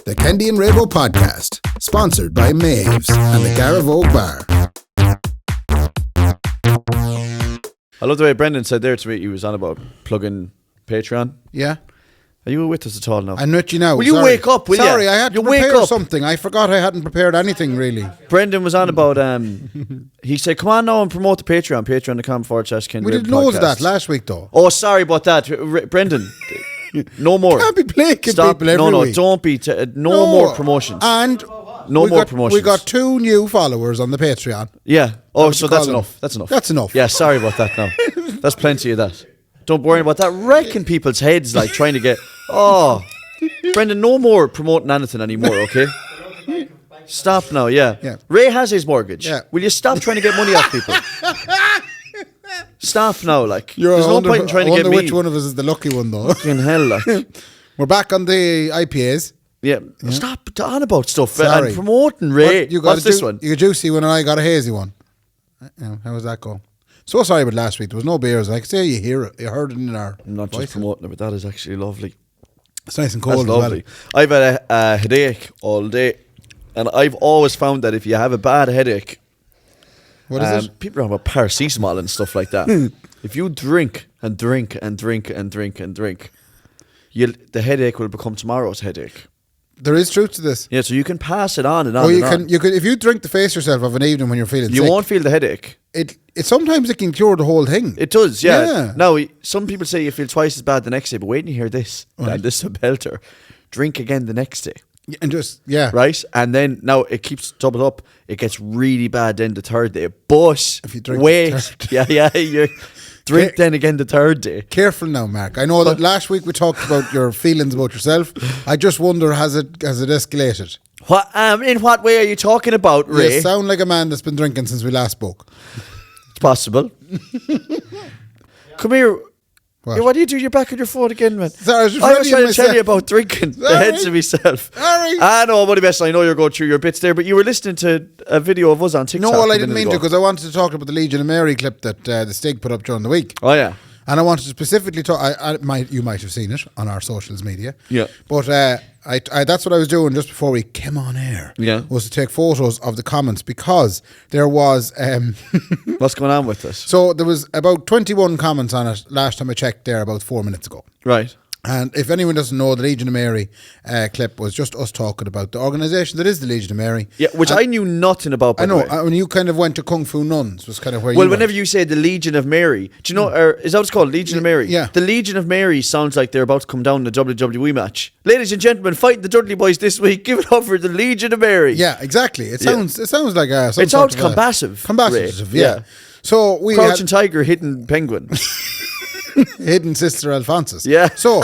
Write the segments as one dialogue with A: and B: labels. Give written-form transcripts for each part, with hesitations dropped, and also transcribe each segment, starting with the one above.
A: The Kendy and Raybo podcast, sponsored by Maves and the Garavogue Bar.
B: I love the way Brendan said there to me, he was on about plugging Patreon.
A: Yeah.
B: Are you with us at all now?
A: I'm with you now.
B: Will you wake up, will you?
A: Sorry, I had to
B: You wake
A: prepare
B: up.
A: something. I forgot I hadn't prepared anything, really.
B: Brendan was on about, he said, come on now and promote the Patreon, patreon.com/Kendy.
A: We did loads of that last week, though.
B: Oh, sorry about that. Brendan, no more.
A: Can't be plaguing
B: Stop.
A: people every week.
B: Don't be. No more promotions.
A: And
B: No more promotions.
A: We got 2 new followers on the Patreon.
B: Yeah. Oh,
A: What
B: so
A: you
B: that's
A: call them?
B: enough. That's enough.
A: That's enough.
B: Yeah, sorry about that now. That's plenty of that. Don't worry about that. Wrecking people's heads, like trying to get... Oh, Brendan, no more promoting anything anymore, okay? Stop now, yeah. Ray has his mortgage.
A: Yeah.
B: Will you stop trying to get money off people? Stop now, like. There's no point in trying to get me.
A: which one of us is the lucky one, though.
B: In hell, like.
A: We're back on the IPAs.
B: Yeah. Stop on about stuff.
A: Sorry.
B: And promoting Ray. What's this one?
A: You got a juicy one and I got a hazy one. How was that go? So sorry about last week. There was no beers. I could say you hear it. You heard it in our
B: I'm not
A: voices.
B: just promoting it, but that is actually lovely.
A: It's nice and cold
B: That's
A: as
B: lovely.
A: well.
B: I've had a headache all day, and I've always found that if you have a bad headache,
A: What is it?
B: people are on about paracetamol and stuff like that. If you drink and drink and drink and drink and drink, the headache will become tomorrow's headache.
A: There is truth to this.
B: Yeah, so you can pass it on and on.
A: Oh, you
B: and
A: can.
B: on.
A: You could if you drink to face yourself of an evening when you're feeling
B: You
A: sick.
B: won't feel the headache.
A: It sometimes it can cure the whole thing.
B: It does, yeah.
A: Yeah.
B: Now, some people say you feel twice as bad the next day, but wait till you hear this.
A: Right.
B: And this is a belter. Drink again the next day.
A: And just
B: Right? And then now it keeps double up. It gets really bad then the third day. But
A: If you drink
B: wait.
A: the third
B: You drink then again the third day.
A: Careful now, Mark. I know that last week we talked about your feelings about yourself. I just wonder has it escalated?
B: What in what way are you talking about, Ray?
A: You sound like a man that's been drinking since we last spoke.
B: It's possible. Come here.
A: What?
B: Yeah, what do you do? You're back on your phone again, man.
A: Sorry, I was just
B: I was
A: readying
B: trying to tell
A: myself.
B: you about drinking the
A: Sorry.
B: heads of myself.
A: Sorry.
B: No, buddy best. I know you're going through your bits there, but you were listening to a video of us on TikTok.
A: No, well, I
B: a
A: didn't
B: minute
A: mean to
B: ago.
A: because I wanted to talk about the Legion of Mary clip that the Stig put up during the week.
B: Oh, yeah.
A: And I wanted to specifically talk. You might have seen it on our socials media.
B: Yeah.
A: But that's what I was doing just before we came on air.
B: Yeah.
A: Was to take photos of the comments because there was.
B: What's going on with this?
A: So there was about 21 comments on it last time I checked there about 4 minutes ago.
B: Right.
A: And if anyone doesn't know, the Legion of Mary clip was just us talking about the organisation that is the Legion of Mary.
B: Yeah, which I knew nothing about. By
A: I know.
B: the way.
A: When you kind of went to Kung Fu Nuns was kind of where you
B: Well,
A: went.
B: whenever you say the Legion of Mary, do you know, or is that what it's called? Legion of Mary?
A: Yeah.
B: The Legion of Mary sounds like they're about to come down in a WWE match. Ladies and gentlemen, fighting the Dudley Boys this week. Give it up for the Legion of Mary.
A: Yeah, exactly. It sounds like a.
B: It sounds combative.
A: Combative,
B: Ray.
A: yeah. So we
B: Crouching Tiger, Hidden Penguin.
A: hidden Sister Alphonsus.
B: Yeah.
A: So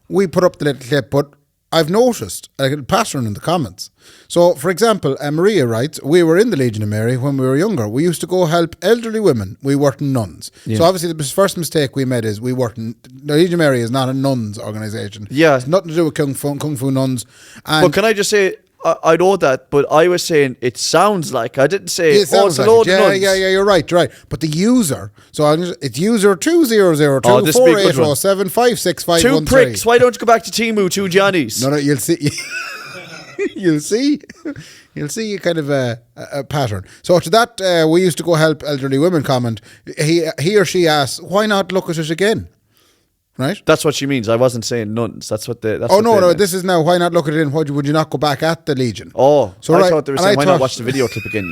A: we put up the little clip, but I've noticed a pattern in the comments. So, for example, Maria writes, we were in the Legion of Mary when we were younger. We used to go help elderly women. We weren't nuns.
B: Yeah.
A: So obviously the first mistake we made is the Legion of Mary is not a nuns organisation.
B: Yeah.
A: It's nothing to do with Kung Fu nuns. And
B: But can I just say, I know that, but I was saying it sounds like. I didn't say
A: it sounds
B: it's a
A: like
B: load
A: it.
B: of nuns.
A: Yeah, you're right. But the user, it's user 2002
B: Oh, this would be a good one.
A: 4807 56513.
B: Two pricks. Why don't you go back to Timu, two Johnnies?
A: No, you'll see. You'll see kind of a pattern. So to that, we used to go help elderly women comment. He or she asks, why not look at it again? Right?
B: That's what she means. I wasn't saying nuns. That's what they. That's
A: Oh,
B: what
A: no,
B: they
A: no.
B: meant.
A: This is now, why not look at it in? Would you not go back at the Legion?
B: Oh,
A: So
B: I
A: right,
B: thought they were
A: and
B: saying, why
A: thought-
B: not watch the video clip again?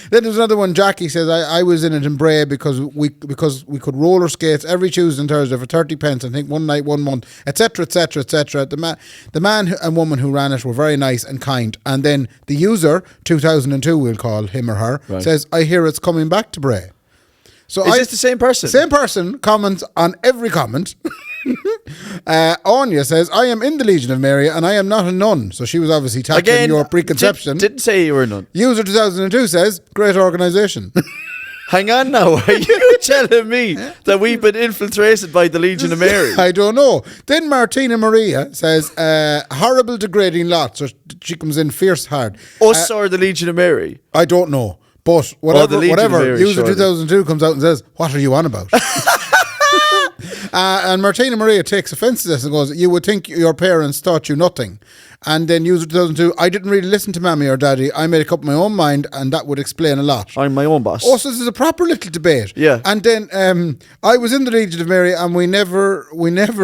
A: Then there's another one. Jackie says, I was in it in Bray because we could roller skates every Tuesday and Thursday for 30 pence, I think one night, 1 month, etc., etc., etc. The man and woman who ran it were very nice and kind. And then the user, 2002 we'll call him or her,
B: Right.
A: says, I hear it's coming back to Bray. So
B: Is this the same person?
A: Same person comments on every comment. Anya says, I am in the Legion of Mary and I am not a nun. So she was obviously tackling
B: Again,
A: your preconception.
B: Didn't say you were a nun.
A: User 2002 says, great organisation.
B: Hang on now. Are you telling me that we've been infiltrated by the Legion of Mary?
A: I don't know. Then Martina Maria says, horrible degrading lot. So she comes in fierce hard.
B: Us or the Legion of Mary?
A: I don't know. But
B: the Legion of
A: whatever,
B: Mary,
A: user
B: surely.
A: 2002 comes out and says, what are you on about? And Martina Maria takes offence to this and goes, you would think your parents taught you nothing. And then user 2002, I didn't really listen to Mammy or Daddy. I made up my own mind, and that would explain a lot.
B: I'm my own boss.
A: Oh, so this is a proper little debate.
B: Yeah.
A: And then I was in the Legion of Mary, and we never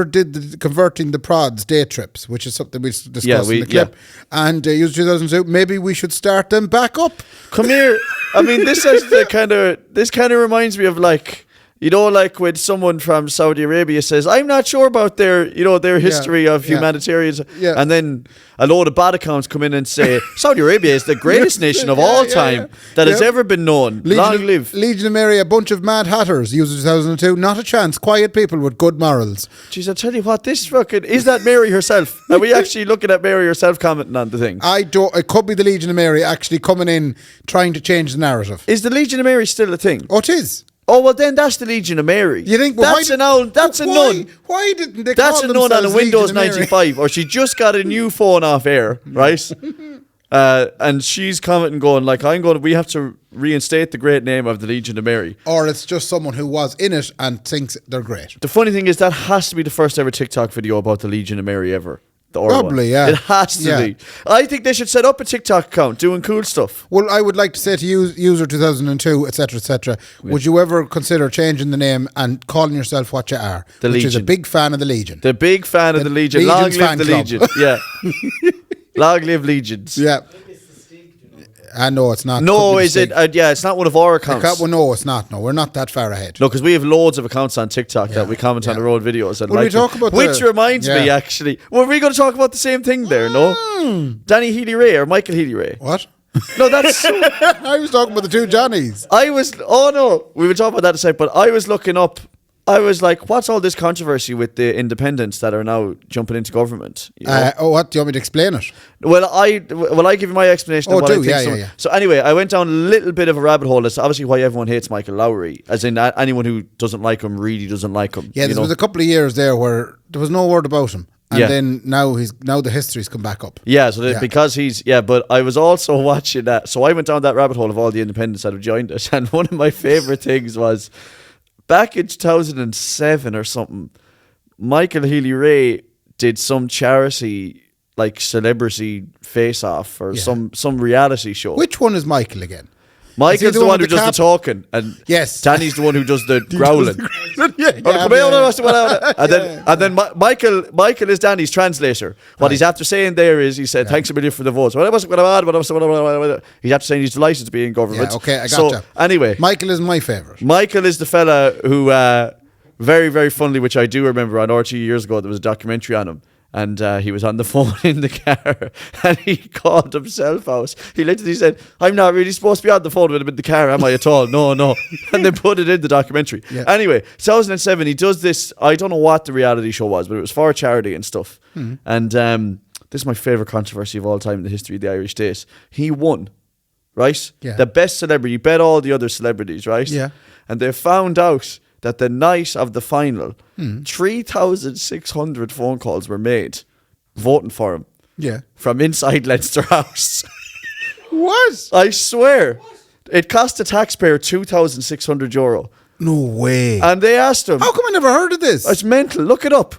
A: did the converting the prods day trips, which is something we discussed in the clip. Yeah. And user 2002, maybe we should start them back up.
B: Come here. I mean, this kind of reminds me of like, you know, like when someone from Saudi Arabia says, I'm not sure about their history of humanitarians. Yeah. And then a load of bad accounts come in and say, Saudi Arabia is the greatest nation of all time that has ever been known. Long live.
A: Legion of Mary, a bunch of mad hatters, user 2002, not a chance. Quiet people with good morals.
B: Jeez, I tell you what, this fucking, is that Mary herself? Are we actually looking at Mary herself commenting on the thing?
A: It could be the Legion of Mary actually coming in, trying to change the narrative.
B: Is the Legion of Mary still a thing?
A: Oh, it is.
B: Oh, well, then that's the Legion of Mary.
A: You think
B: that's a nun?
A: Why didn't they
B: that's
A: call
B: a nun on a
A: themselves
B: Windows
A: Legion of Mary?
B: 95, or she just got a new phone off air, right? And she's commenting, going like, we have to reinstate the great name of the Legion of Mary.
A: Or it's just someone who was in it and thinks they're great.
B: The funny thing is that has to be the first ever TikTok video about the Legion of Mary ever.
A: Probably, yeah.
B: It has to be. I think they should set up a TikTok account doing cool stuff.
A: Well, I would like to say to user 2002, etc., would you ever consider changing the name and calling yourself what you are?
B: The
A: which
B: Legion.
A: is a big fan of the Legion.
B: The big fan of the Legion. Long live the Legion. Yeah. Long live Legions.
A: Yeah. No, it's not.
B: No, is it? It's not one of our accounts.
A: No, it's not. No, we're not that far ahead.
B: No, because we have loads of accounts on TikTok that we comment on our own videos. And
A: we talk about
B: which reminds me, actually, were we going to talk about the same thing there? No, Danny Healy-Rae or Michael Healy-Rae?
A: What?
B: No, that's.
A: I was talking about the two Johnnies.
B: We were talking about that in a sec, but I was looking up. I was like, what's all this controversy with the independents that are now jumping into government? You know?
A: What? Do you want me to explain it?
B: Well, I give you my explanation of what I think.
A: Yeah.
B: So anyway, I went down a little bit of a rabbit hole. That's obviously why everyone hates Michael Lowry, as in anyone who doesn't like him really doesn't like him.
A: Yeah, there was a couple of years there where there was no word about him. And then now the history's come back up.
B: Yeah, so because he's but I was also watching that. So I went down that rabbit hole of all the independents that have joined us, and one of my favourite things was back in 2007 or something, Michael Healy-Rae did some charity like celebrity face-off or some reality show.
A: Which one is Michael again?
B: Michael's the one who does the talking, and Danny's the one who does the growling. And then Michael is Danny's translator. What he's after saying there is, he said, "Thanks a million for the votes." He's after saying he's delighted to be in government.
A: Yeah, okay, I gotcha.
B: So anyway,
A: Michael is my favourite.
B: Michael is the fella who, very, very funnily, which I do remember on RT years ago, there was a documentary on him. And he was on the phone in the car and he called himself out. He literally said, I'm not really supposed to be on the phone with him in the car, am I at all? No. And they put it in the documentary. Yeah. Anyway, 2007, he does this. I don't know what the reality show was, but it was for charity and stuff. Mm-hmm. And this is my favourite controversy of all time in the history of the Irish state. He won, right? Yeah. The best celebrity. You bet all the other celebrities, right? Yeah. And they found out that the night of the final, 3,600 phone calls were made voting for him. Yeah. From inside Leinster House.
A: What?
B: I swear. It cost the taxpayer €2,600.
A: No way.
B: And they asked him.
A: How come I never heard of this?
B: It's mental. Look it up.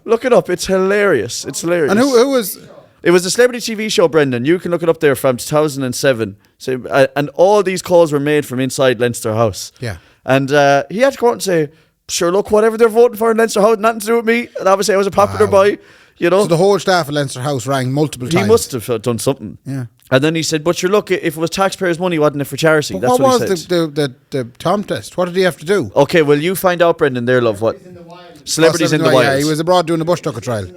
B: It's hilarious. And
A: who was...
B: It was a celebrity TV show, Brendan. You can look it up there from 2007. So, and all these calls were made from inside Leinster House.
A: Yeah.
B: And he had to go out and say, sure, look, whatever they're voting for in Leinster House, nothing to do with me. And obviously I was a popular boy, you know.
A: So the whole staff of Leinster House rang multiple times.
B: He must have done something.
A: Yeah.
B: And then he said, but sure, look, if it was taxpayers' money, wasn't it for charity?
A: But
B: that's
A: what
B: he
A: was
B: said.
A: the Tom test? What did he have to do?
B: Okay, well, you find out, Brendan, there, love, what? Celebrities in the wild.
A: Yeah, he was abroad doing a bush tucker trial.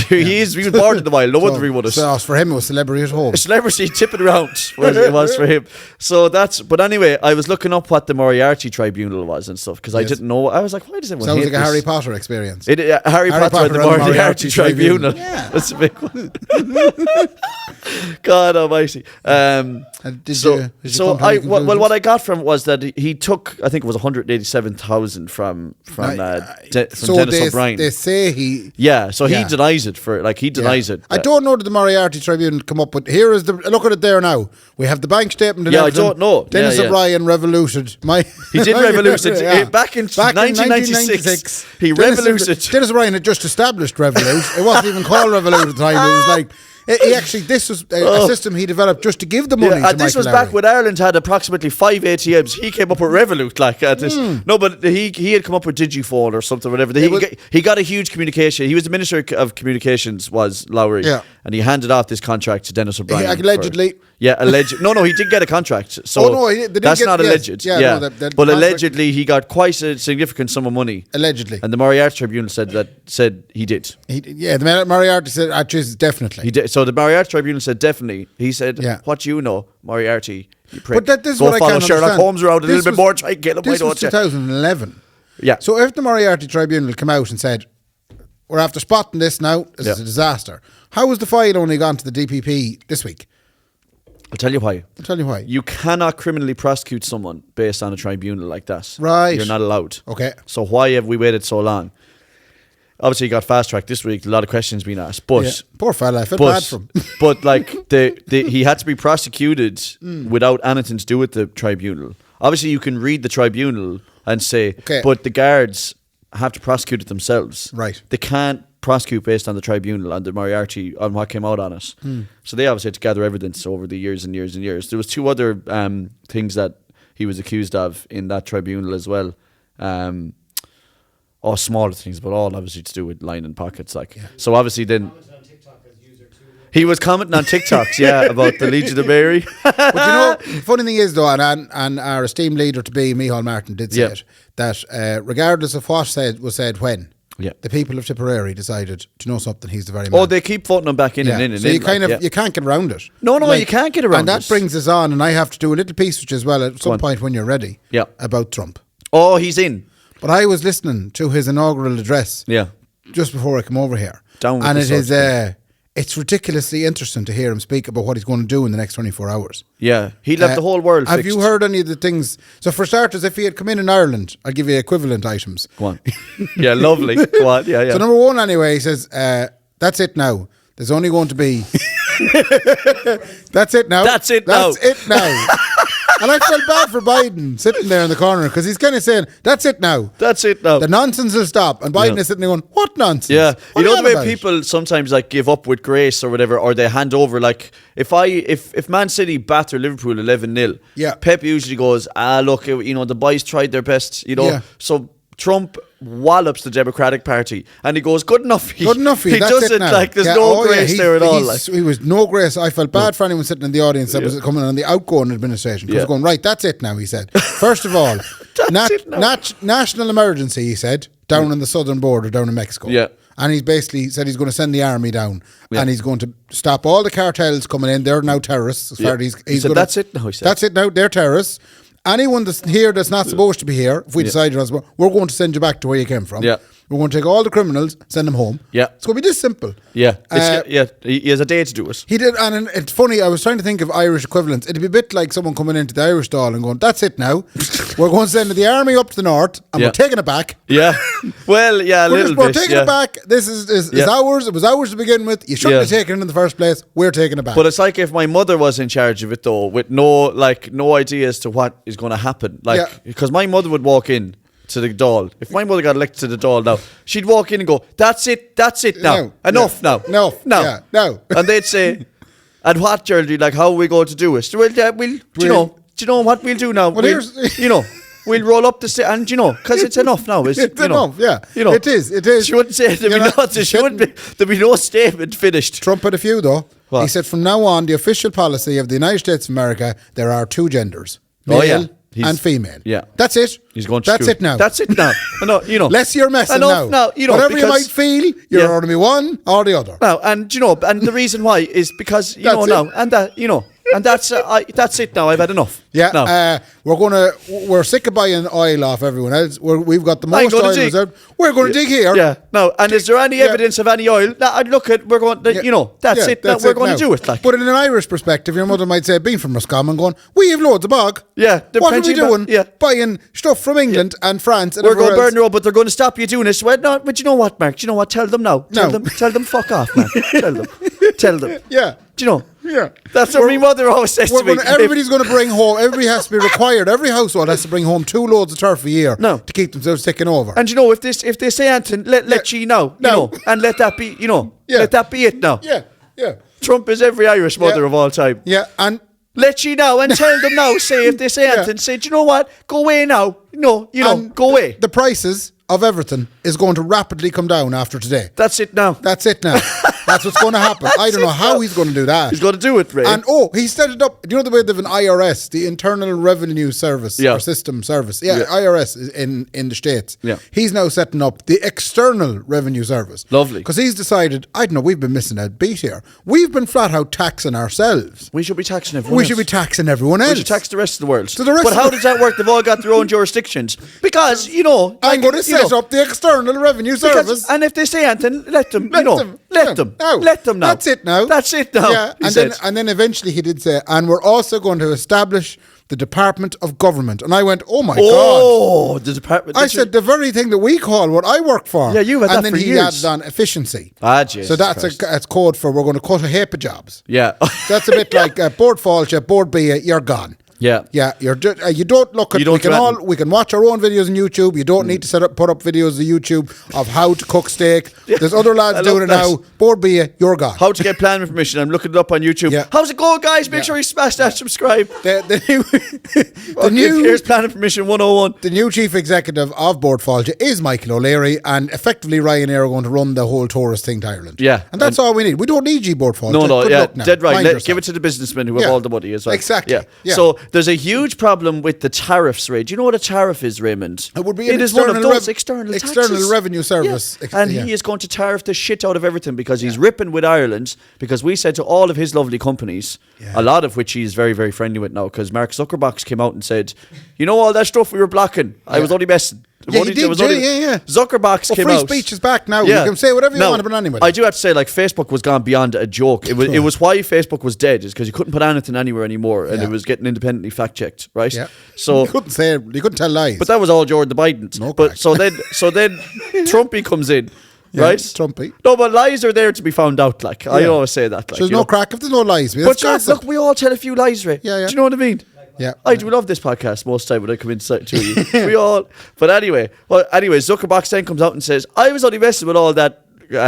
B: He was born in the wild. No wonder he would have.
A: So for him, it was celebrity at home.
B: Celebrity tipping around it was for him. So but anyway, I was looking up what the Moriarty Tribunal was and stuff because I didn't know. I was like, why does everyone
A: Sounds
B: hate
A: like a
B: this?
A: Harry Potter experience.
B: Harry Potter and the Moriarty Tribunal.
A: Yeah.
B: That's a big one. God almighty. What I got from it was that he took, I think it was 187,000 from Dennis O'Brien.
A: They say he...
B: Yeah, so he denies it. it for, like, he denies it.
A: I don't know that the Moriarty Tribunal come up with. Here is the look at it there now. We have the bank statement. And
B: Yeah, I
A: everything.
B: don't know.
A: Dennis
B: Yeah.
A: O'Brien revoluted.
B: He did revolution back in 1996. He revoluted.
A: Dennis O'Brien had just established Revolut. It wasn't even called Revolut at the time. It was like. He actually, this was a system he developed just to give the money to
B: and this
A: Michael
B: was
A: Lowry.
B: back when Ireland had approximately 5 ATMs. He came up with Revolut, like at this. No, but he had come up with Digiphone or something, whatever. He got a huge communication. He was the Minister of Communications, was Lowry.
A: Yeah.
B: And he handed off this contract to Dennis O'Brien.
A: Allegedly.
B: Alleged. No, he did get a contract. So that's not alleged.
A: Yeah.
B: But
A: contract.
B: allegedly, he got quite a significant sum of money.
A: Allegedly.
B: And the Moriarty Tribunal said he did.
A: The Moriarty said, actually, definitely.
B: He did. So the Moriarty Tribunal said definitely. He said,
A: Yeah.
B: what you know, Moriarty, you prick.
A: But this is
B: Go
A: what I
B: follow
A: can't
B: Sherlock
A: understand.
B: Holmes around a little bit more, try and kill him, why
A: This was
B: don't you?
A: 2011.
B: Yeah.
A: So if the Moriarty Tribunal come out and said, we're after spotting this now, this is a disaster. How has the file only gone to the DPP this week?
B: I'll tell you why. You cannot criminally prosecute someone based on a tribunal like that.
A: Right.
B: You're not allowed.
A: Okay.
B: So why have we waited so long? Obviously, he got fast tracked this week. A lot of questions being asked, but
A: Poor fella, I feel bad for him.
B: but like he had to be prosecuted without anything to do with the tribunal. Obviously, you can read the tribunal and say, but the guards have to prosecute it themselves.
A: Right.
B: They can't prosecute based on the tribunal and the Moriarty on what came out on it. So they obviously had to gather evidence over the years and years and years. There was 2 other things that he was accused of in that tribunal as well. All smaller things, but all obviously to do with lining pockets. So obviously then he was commenting on TikToks, about the Legion of Mary.
A: But you know, the funny thing is though, and our esteemed leader to be, Micheál Martin, did say it, that regardless of what was said when, the people of Tipperary decided, to know something, he's the very man.
B: Oh, they keep voting him back in and in and
A: so
B: in.
A: you can't get around it.
B: No, you can't get around it.
A: And that brings us on, and I have to do a little piece which as well at some point when you're ready, about Trump.
B: Oh, he's in.
A: But I was listening to his inaugural address just before I come over here.
B: And
A: it's ridiculously interesting to hear him speak about what he's going to do in the next 24 hours.
B: Yeah, he left the whole world
A: Have
B: fixed.
A: you heard any of the things? So for starters, if he had come in Ireland, I'll give you equivalent items.
B: Go on. Yeah, lovely. Go on, yeah.
A: So number 1 anyway, he says, that's it now. There's only going to be... That's it now.
B: That's it now.
A: That's it now. And I felt bad for Biden sitting there in the corner because he's kind of saying, that's it now.
B: That's it now.
A: The nonsense will stop. And Biden is sitting there going, what nonsense?
B: Yeah.
A: What
B: You know
A: are
B: the way
A: about?
B: people sometimes like give up with grace or whatever, or they hand over, like if Man City batter Liverpool 11-0, Pep usually goes, look, the boys tried their best, So Trump wallops the Democratic Party and he goes, good enough. He doesn't, like, there's no grace there at all.
A: He was no grace. I felt bad for anyone sitting in the audience that was coming on the outgoing administration. Because going, right, that's it now, he said. First of all, national emergency, he said, down on the southern border, down in Mexico.
B: Yeah.
A: And he's basically said he's going to send the army down and he's going to stop all the cartels coming in. They're now terrorists. As far as
B: he said, that's it now, he said.
A: That's it now, they're terrorists. Anyone that's here that's not supposed to be here, if we decide we're going to send you back to where you came from.
B: Yeah.
A: We're going to take all the criminals, send them home.
B: Yeah.
A: It's going to be this simple.
B: Yeah. He has a day to do it.
A: He did, and it's funny, I was trying to think of Irish equivalents. It'd be a bit like someone coming into the Irish stall and going, that's it now. We're going to send the army up to the north and we're taking it back.
B: Yeah. Well, yeah,
A: We're taking it back. This is ours. It was ours to begin with. You shouldn't have taken it in the first place. We're taking it back.
B: But it's like if my mother was in charge of it though, with no idea as to what is going to happen. Because my mother would walk in to the Dáil. If my mother got elected to the Dáil now, she'd walk in and go, that's it now. Enough now.
A: No.
B: And they'd say, and what, Geraldine, like, how are we going to do it? Well, do you know what we'll do now?
A: Well,
B: we'll roll up the and because it's enough now.
A: It's enough, It is.
B: She wouldn't say there'd be no statement finished.
A: Trump had a few though.
B: What?
A: He said from now on, the official policy of the United States of America, there are 2 genders. Male and female.
B: Yeah.
A: That's it.
B: He's going to
A: That's
B: school.
A: it now.
B: That's it now. No,
A: less you're messing
B: enough
A: now. Whatever you might feel, you're going to be one or the other.
B: Now, and the reason why is because, now, and that, And that's it now. I've had enough.
A: Yeah,
B: No.
A: we're sick of buying oil off everyone else. We've got the most
B: gonna
A: oil
B: dig.
A: reserve. We're going to dig here.
B: Yeah. No. And is there any evidence of any oil? No, I'd look at. We're going. You know. That's it. We're going to do it. Like.
A: But in an Irish perspective, your mother might say, being from Roscommon, going, we have loads of bog.
B: Yeah.
A: What are we doing?
B: Yeah.
A: Buying stuff from England and France. And
B: we're going to
A: everywhere
B: burn the road, but they're going to stop you doing this. Well, no, but you know what, Mark? Do you know what? Tell them now.
A: No.
B: Tell them fuck off, man. Tell them.
A: Yeah.
B: Do you know?
A: Yeah.
B: That's what my mother always says to me.
A: Everybody's going to bring home, everybody has to be required, every household has to bring home 2 loads of turf a year
B: No.
A: to keep themselves ticking over.
B: And you know, if they say anything, let you know, you know, and let that be, you know, let that be it now.
A: Yeah, yeah.
B: Trump is every Irish mother of all time.
A: Yeah, and
B: let you know and tell them now. Say if they say anything, say, do you know what? Go away now. No, go away.
A: The prices of everything is going to rapidly come down after today.
B: That's it now.
A: That's it now. That's what's going to happen. I don't know how he's going to do that.
B: He's going to do it, Ray.
A: And he set it up. Do you know the way they have an IRS, the Internal Revenue Service or System Service? Yeah, IRS is in the States.
B: Yeah.
A: He's now setting up the External Revenue Service.
B: Lovely.
A: Because he's decided, I don't know, we've been missing a beat here. We've been flat out taxing ourselves.
B: We should be taxing everyone
A: We
B: else.
A: should be taxing everyone else.
B: We should tax the rest of the world.
A: So the rest
B: but
A: of
B: how
A: the-
B: does that work? They've all got their own jurisdictions. Because,
A: I'm going to set up the External Revenue Service.
B: And if they say anything, let them.
A: Let
B: Let them. Let them now.
A: That's it now.
B: That's it now.
A: Yeah, and then eventually he did say, and we're also going to establish the Department of Government. And I went, oh my God.
B: Oh, the department.
A: I said the very thing that we call what I work for.
B: Yeah, you had that
A: and then
B: for
A: he
B: years.
A: added on efficiency.
B: Jesus
A: so that's
B: Christ.
A: that's code for we're going to cut a heap of jobs.
B: Yeah.
A: That's a bit like board fault, board B, you're gone.
B: Yeah.
A: Yeah, you don't look at.
B: You don't
A: we can watch our own videos on YouTube. You don't need to put up videos on YouTube of how to cook steak. There's other lads doing it now. Board be you're gone.
B: How to get planning permission? I'm looking it up on YouTube.
A: Yeah.
B: How's it going, guys? Make sure you smash that subscribe.
A: The new
B: Here's planning permission 101.
A: The new chief executive of Board Fáilte is Michael O'Leary, and effectively Ryanair are going to run the whole tourist thing to Ireland.
B: Yeah.
A: And that's all we need. We don't need Board Fáilte.
B: No,
A: Good
B: yeah,
A: luck now.
B: dead right.
A: Mind yourself.
B: Give it to the businessmen who have all the money as well.
A: Exactly.
B: Yeah. So there's a huge problem with the tariffs, Ray. Do you know what a tariff is, Raymond?
A: It would be
B: It is one of those external
A: external revenue service.
B: Yeah. And he is going to tariff the shit out of everything because he's ripping with Ireland, because we said to all of his lovely companies, a lot of which he's very, very friendly with now, because Mark Zuckerberg came out and said, you know all that stuff we were blocking? I was only messing. Zuckerberg came
A: free
B: out.
A: speech is back now. You can say whatever you want about anybody.
B: I do have to say, like, Facebook was gone beyond a joke. It was why Facebook was dead, is because you couldn't put anything anywhere anymore, and it was getting independently fact checked, right?
A: Yeah.
B: So
A: you couldn't tell lies.
B: but that was all Jordan Biden's.
A: No
B: but
A: crack.
B: so then Trumpy comes in. Right?
A: Trumpy.
B: No, but lies are there to be found out, like. I always say that. Like,
A: So there's no crack if there's no lies.
B: but God, look, we all tell a few lies, Ray.
A: Yeah, yeah.
B: Do you know what I mean?
A: Yeah.
B: I do love this podcast most time when I come in to you. We all. But anyway, Zuckerberg then comes out and says, I was only messing with all that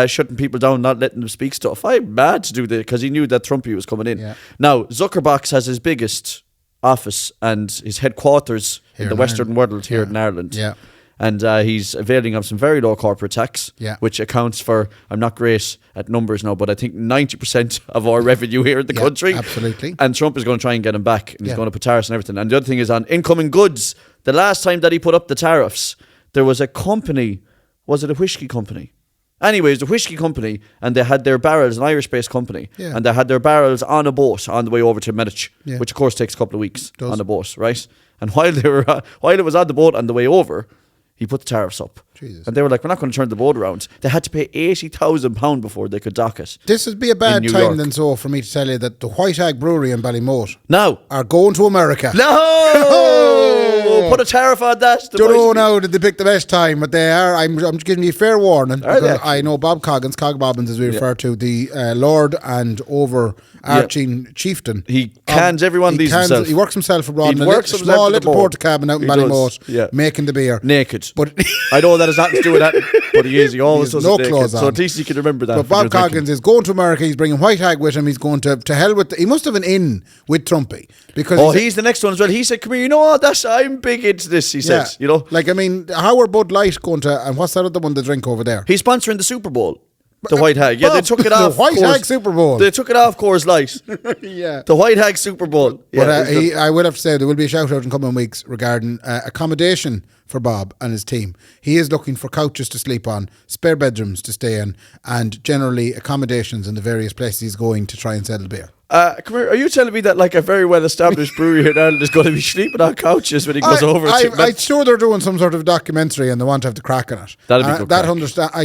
B: shutting people down, not letting them speak stuff. I'm mad to do that because he knew that Trumpy was coming in.
A: Yeah.
B: Now, Zuckerberg has his biggest office and his headquarters in the Western world here in Ireland.
A: Yeah.
B: And he's availing of some very low corporate tax, which accounts for, I'm not great at numbers now, but I think 90% of our revenue here in the country.
A: Absolutely.
B: And Trump is going to try and get him back, and he's going to put tariffs and everything. And the other thing is on incoming goods. The last time that he put up the tariffs, there was a company, was it a whiskey company? Anyway, it was a whiskey company, and they had their barrels, an Irish-based company, and they had their barrels on a boat on the way over to Medici, which of course takes a couple of weeks on a boat, right? And while it was on the boat on the way over, he put the tariffs up.
A: Jesus.
B: And they were like, we're not going to turn the boat around. They had to pay £80,000 before they could dock it.
A: This would be a bad
B: New
A: time
B: York.
A: then so for me to tell you that the White Hag Brewery in Ballymote
B: Now.
A: are going to America.
B: No! Put a tariff on that.
A: Don't know now that they picked the best time, but they are. I'm just giving you fair warning because I know Bob Coggins, Cog Bobbins as we refer to, the Lord and overarching chieftain.
B: He cans everyone these himself.
A: He works himself abroad in a
B: works
A: little,
B: himself
A: small
B: at the
A: little
B: board.
A: porta cabin out in
B: He does,
A: Ballymote, making the beer.
B: Naked.
A: But
B: I know that has nothing to do with that, but he is. He always does
A: no
B: it naked.
A: clothes on.
B: So at least you can remember that.
A: But Bob Coggins is going to America. He's bringing White Hag with him. He's going to hell with. He must have an in with Trumpy because.
B: He's the next one as well. He said, "Come here, you know what? I'm big into this." He says, "You know,
A: like I mean, how are Bud Light going to? And what's that other one they drink over there?
B: he's sponsoring the Super Bowl." The White Hag. Yeah, they took it off.
A: The White Hag Super Bowl.
B: They took it off Coors Light.
A: Yeah.
B: The White Hag Super Bowl. Yeah,
A: But I will have to say there will be a shout out in coming weeks regarding accommodation for Bob and his team. He is looking for couches to sleep on, spare bedrooms to stay in, and generally accommodations in the various places he's going to try and sell the beer.
B: Come here. Are you telling me that like a very well-established brewery here in Ireland is going to be sleeping on couches when he goes over?
A: I'm sure they're doing some sort of documentary and they want to have the crack on it.
B: That'd be good.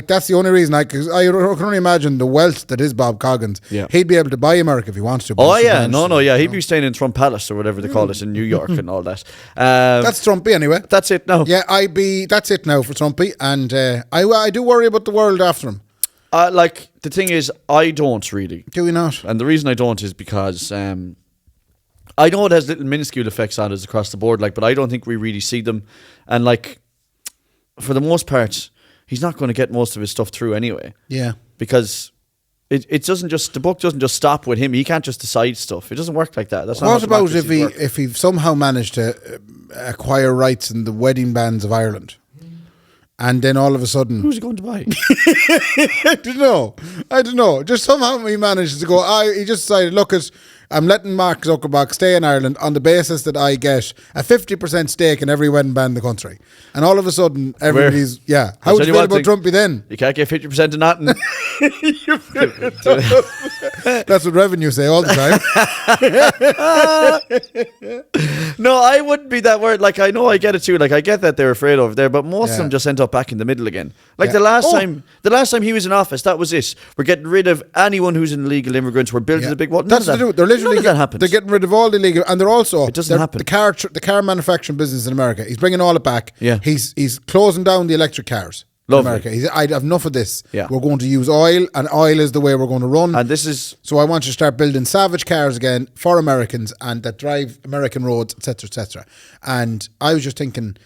A: That's the only reason. Because I can only imagine the wealth that is Bob Coggins.
B: Yeah.
A: He'd be able to buy America if he wants to.
B: Oh yeah, yeah. He'd be staying in Trump Palace or whatever they call it in New York and all that.
A: That's Trumpy anyway.
B: That's it now.
A: Yeah, that's it now for Trumpy, and I do worry about the world after him.
B: Like the thing is, I don't really.
A: Do we not?
B: And the reason I don't is because I know it has little minuscule effects on us across the board, like, but I don't think we really see them. And like, for the most part, he's not going to get most of his stuff through anyway.
A: Yeah,
B: because it doesn't just, the book doesn't just stop with him. He can't just decide stuff. It doesn't work like that. That's not
A: what about if he somehow managed to acquire rights in the wedding bands of Ireland? And then all of a sudden...
B: Who's he going to buy?
A: I don't know. Just somehow he managed to go... he just decided, look, I'm letting Mark Zuckerberg stay in Ireland on the basis that I get a 50% stake in every wedding band in the country. And all of a sudden, everybody's... Yeah. How would you feel about Trumpy then?
B: You can't get 50% of nothing.
A: That's what revenue say all the
B: time. No, I wouldn't be that worried. Like, I know I get it too. Like, I get that they're afraid over there, but most of them just end up back in the middle again. Like the last time he was in office, that was it. We're getting rid of anyone who's an illegal immigrant. We're building a big wall.
A: That's to do. They're literally
B: that happens.
A: They're getting rid of all the illegal, and they're also
B: it doesn't happen.
A: The car manufacturing business in America. He's bringing all it back.
B: Yeah,
A: he's closing down the electric cars.
B: Lovely.
A: In America. I'd have enough of this.
B: Yeah.
A: We're going to use oil, and oil is the way we're going to run.
B: And this is
A: so I want you to start building savage cars again for Americans and that drive American roads, etc., etc. And I was just thinking,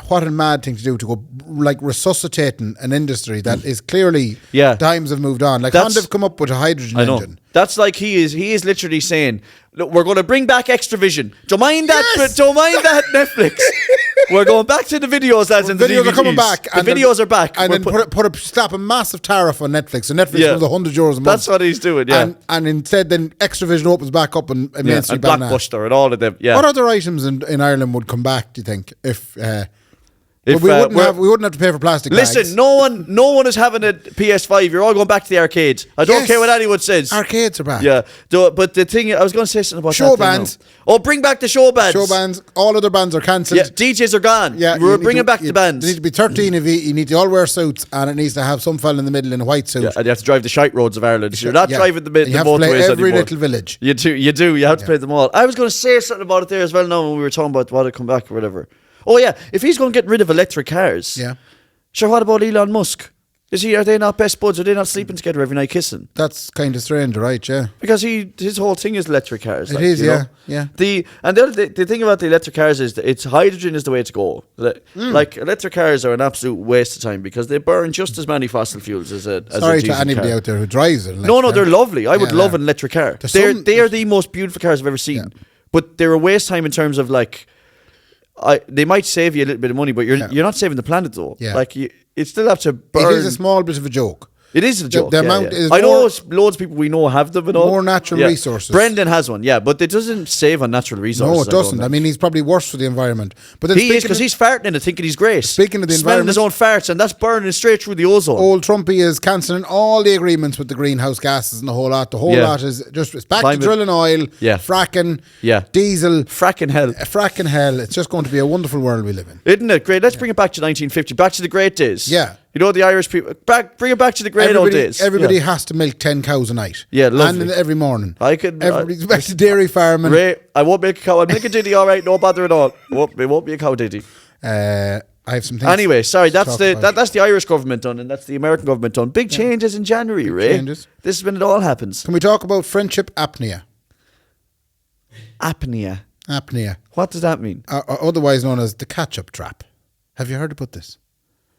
A: what a mad thing to do to go like resuscitating an industry that is clearly times have moved on. Like Honda have come up with a hydrogen engine.
B: That's like he is literally saying, look, we're going to bring back Extravision. Don't mind that. Don't mind that Netflix. We're going back to the videos, lads. And the videos
A: are coming back.
B: The videos are back.
A: And then slap a massive tariff on Netflix. So Netflix comes €100 a month.
B: That's what he's doing. Yeah.
A: And instead, then Extravision opens back up in Main Street.
B: And Blockbuster and all of them. Yeah.
A: What other items in Ireland would come back? Do you think if we wouldn't have to pay for plastic bags.
B: Listen, no one is having a PS5. You're all going back to the arcades. I don't care what anyone says.
A: Arcades are back.
B: Yeah, but the thing I was going to say something about
A: show bands.
B: Oh, bring back the show bands.
A: Show bands. All other bands are cancelled.
B: Yeah, DJs are gone. Yeah, we're bringing back the bands.
A: There need to be 13 of you. You need to all wear suits, and it needs to have some fella in the middle in a white suit.
B: Yeah, and you have to drive the shite roads of Ireland. You're not driving the motorways anymore.
A: You have to play every little village.
B: You do. You have to play them all. I was going to say something about it there as well. Now when we were talking about what had come back or whatever. Oh yeah, if he's going to get rid of electric cars, sure. What about Elon Musk? Are they not best buds? Are they not sleeping together every night kissing?
A: That's kind of strange, right? Yeah,
B: because his whole thing is electric cars.
A: It is, yeah.
B: The thing about the electric cars is that hydrogen is the way to go. Like electric cars are an absolute waste of time because they burn just as many fossil fuels as a
A: Sorry
B: diesel
A: to anybody
B: car.
A: out there who drives it.
B: No, they're lovely. I would love an electric car. They are the most beautiful cars I've ever seen. But they're a waste time in terms of like. They might save you a little bit of money, but you're not saving the planet though. Yeah. Like you still have to burn.
A: It is a small bit of a joke.
B: It is a joke.
A: The amount is
B: I know loads of people we know have them and all.
A: More natural resources.
B: Brendan has one, but it doesn't save on natural resources.
A: No, it doesn't. I mean, he's probably worse for the environment. But then
B: he is because he's farting in it, thinking he's great.
A: Speaking of the
B: smelling
A: environment,
B: his own farts, and that's burning straight through the ozone.
A: Old Trumpy is cancelling all the agreements with the greenhouse gases and the whole lot. The whole lot is it's back to drilling oil, fracking, diesel,
B: fracking hell.
A: Fracking hell. It's just going to be a wonderful world we live in.
B: Isn't it great? Let's bring it back to 1950, back to the great days.
A: Yeah.
B: You know, the Irish people, bring it back to the great old days.
A: Everybody has to milk 10 cows a night.
B: Yeah, lovely.
A: And every morning.
B: Everybody's
A: back to dairy farming.
B: Ray, I won't make a cow. I'll make a ditty, all right, no bother at all. It won't be a cow ditty.
A: I have some things.
B: Anyway, sorry, that's the Irish government done, and that's the American government done. Big changes in January, Ray. Changes. This is when it all happens.
A: Can we talk about friendship apnea?
B: Apnea. What does that mean?
A: Otherwise known as the catchup trap. Have you heard about this?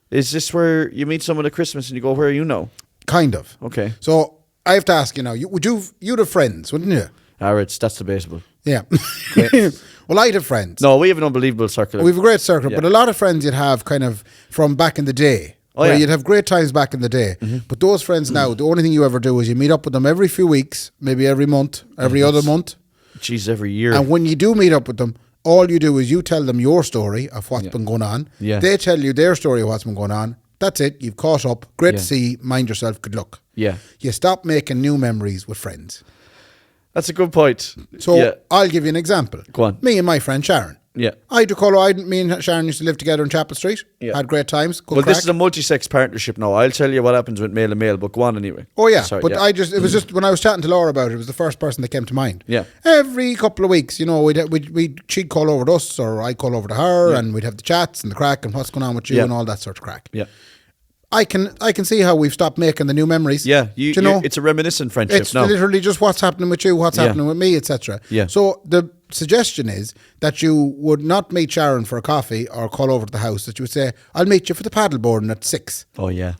B: Is this where you meet someone at Christmas and you go, where are you now?
A: Kind of.
B: Okay.
A: So I have to ask you now, you'd have friends, wouldn't you?
B: That's debatable.
A: Yeah. Well, I'd have friends.
B: No, we have an unbelievable circle.
A: We have a great circle, but a lot of friends you'd have kind of from back in the day. You'd have great times back in the day. Mm-hmm. But those friends now, the only thing you ever do is you meet up with them every few weeks, maybe every month, every other month.
B: Jeez, every year.
A: And when you do meet up with them, all you do is you tell them your story of what's been going on.
B: Yeah.
A: They tell you their story of what's been going on. That's it. You've caught up. Great to see. Mind yourself. Good luck.
B: Yeah.
A: You stop making new memories with friends.
B: That's a good point.
A: So
B: yeah.
A: I'll give you an example.
B: Go on.
A: Me and my friend Sharon.
B: Yeah.
A: Me and Sharon used to live together in Chapel Street.
B: Yeah.
A: Had great times. Good
B: Well,
A: crack.
B: this is a multi-sex partnership now. I'll tell you what happens with male and male, but go on anyway.
A: Oh yeah,
B: Sorry,
A: but
B: yeah.
A: it was just when I was chatting to Laura about it, it was the first person that came to mind.
B: Yeah.
A: Every couple of weeks, she'd call over to us, or I'd call over to her, and we'd have the chats and the crack and what's going on with you and all that sort of crack.
B: Yeah.
A: I can see how we've stopped making the new memories.
B: Yeah,
A: Do you know,
B: it's a reminiscent friendship
A: it's
B: now.
A: literally just what's happening with you, what's happening with me, etc.
B: Yeah.
A: So the suggestion is that you would not meet Sharon for a coffee or call over to the house. That you would say, "I'll meet you for the paddleboarding at 6."
B: Oh, yeah.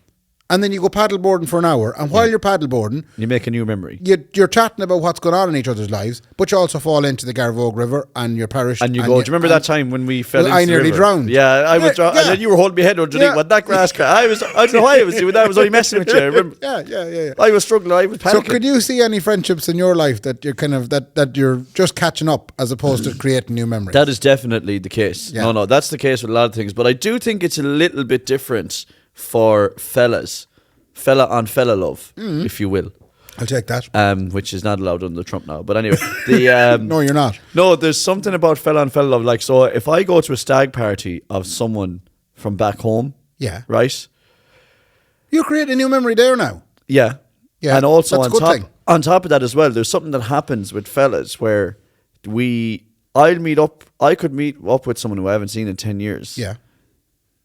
A: And then you go paddleboarding for an hour, and while you're paddleboarding,
B: You make a new memory.
A: you're chatting about what's going on in each other's lives, but you also fall into the Garvogue River and your parish.
B: And you go, do you remember that time when we fell
A: Well,
B: into
A: I
B: the
A: nearly
B: river?
A: drowned.
B: Yeah, I was drowned.
A: Yeah.
B: And then you were holding my head underneath with that grass crack. I don't know why I was doing that. I was only messing with you. I remember.
A: Yeah.
B: I was struggling. I was panicking.
A: So could you see any friendships in your life that you're that you're just catching up as opposed to creating new memories?
B: That is definitely the case.
A: Yeah.
B: No, that's the case with a lot of things. But I do think it's a little bit different for fellas. Fella on fella love, if you will.
A: I'll take that.
B: Which is not allowed under Trump now. But anyway.
A: No, you're not.
B: No, there's something about fella on fella love. Like, so if I go to a stag party of someone from back home,
A: Yeah.
B: right?
A: You're creating a new memory there now.
B: Yeah.
A: Yeah,
B: And also
A: that's a good thing.
B: on top of that as well, there's something that happens with fellas where I could meet up with someone who I haven't seen in 10 years.
A: Yeah.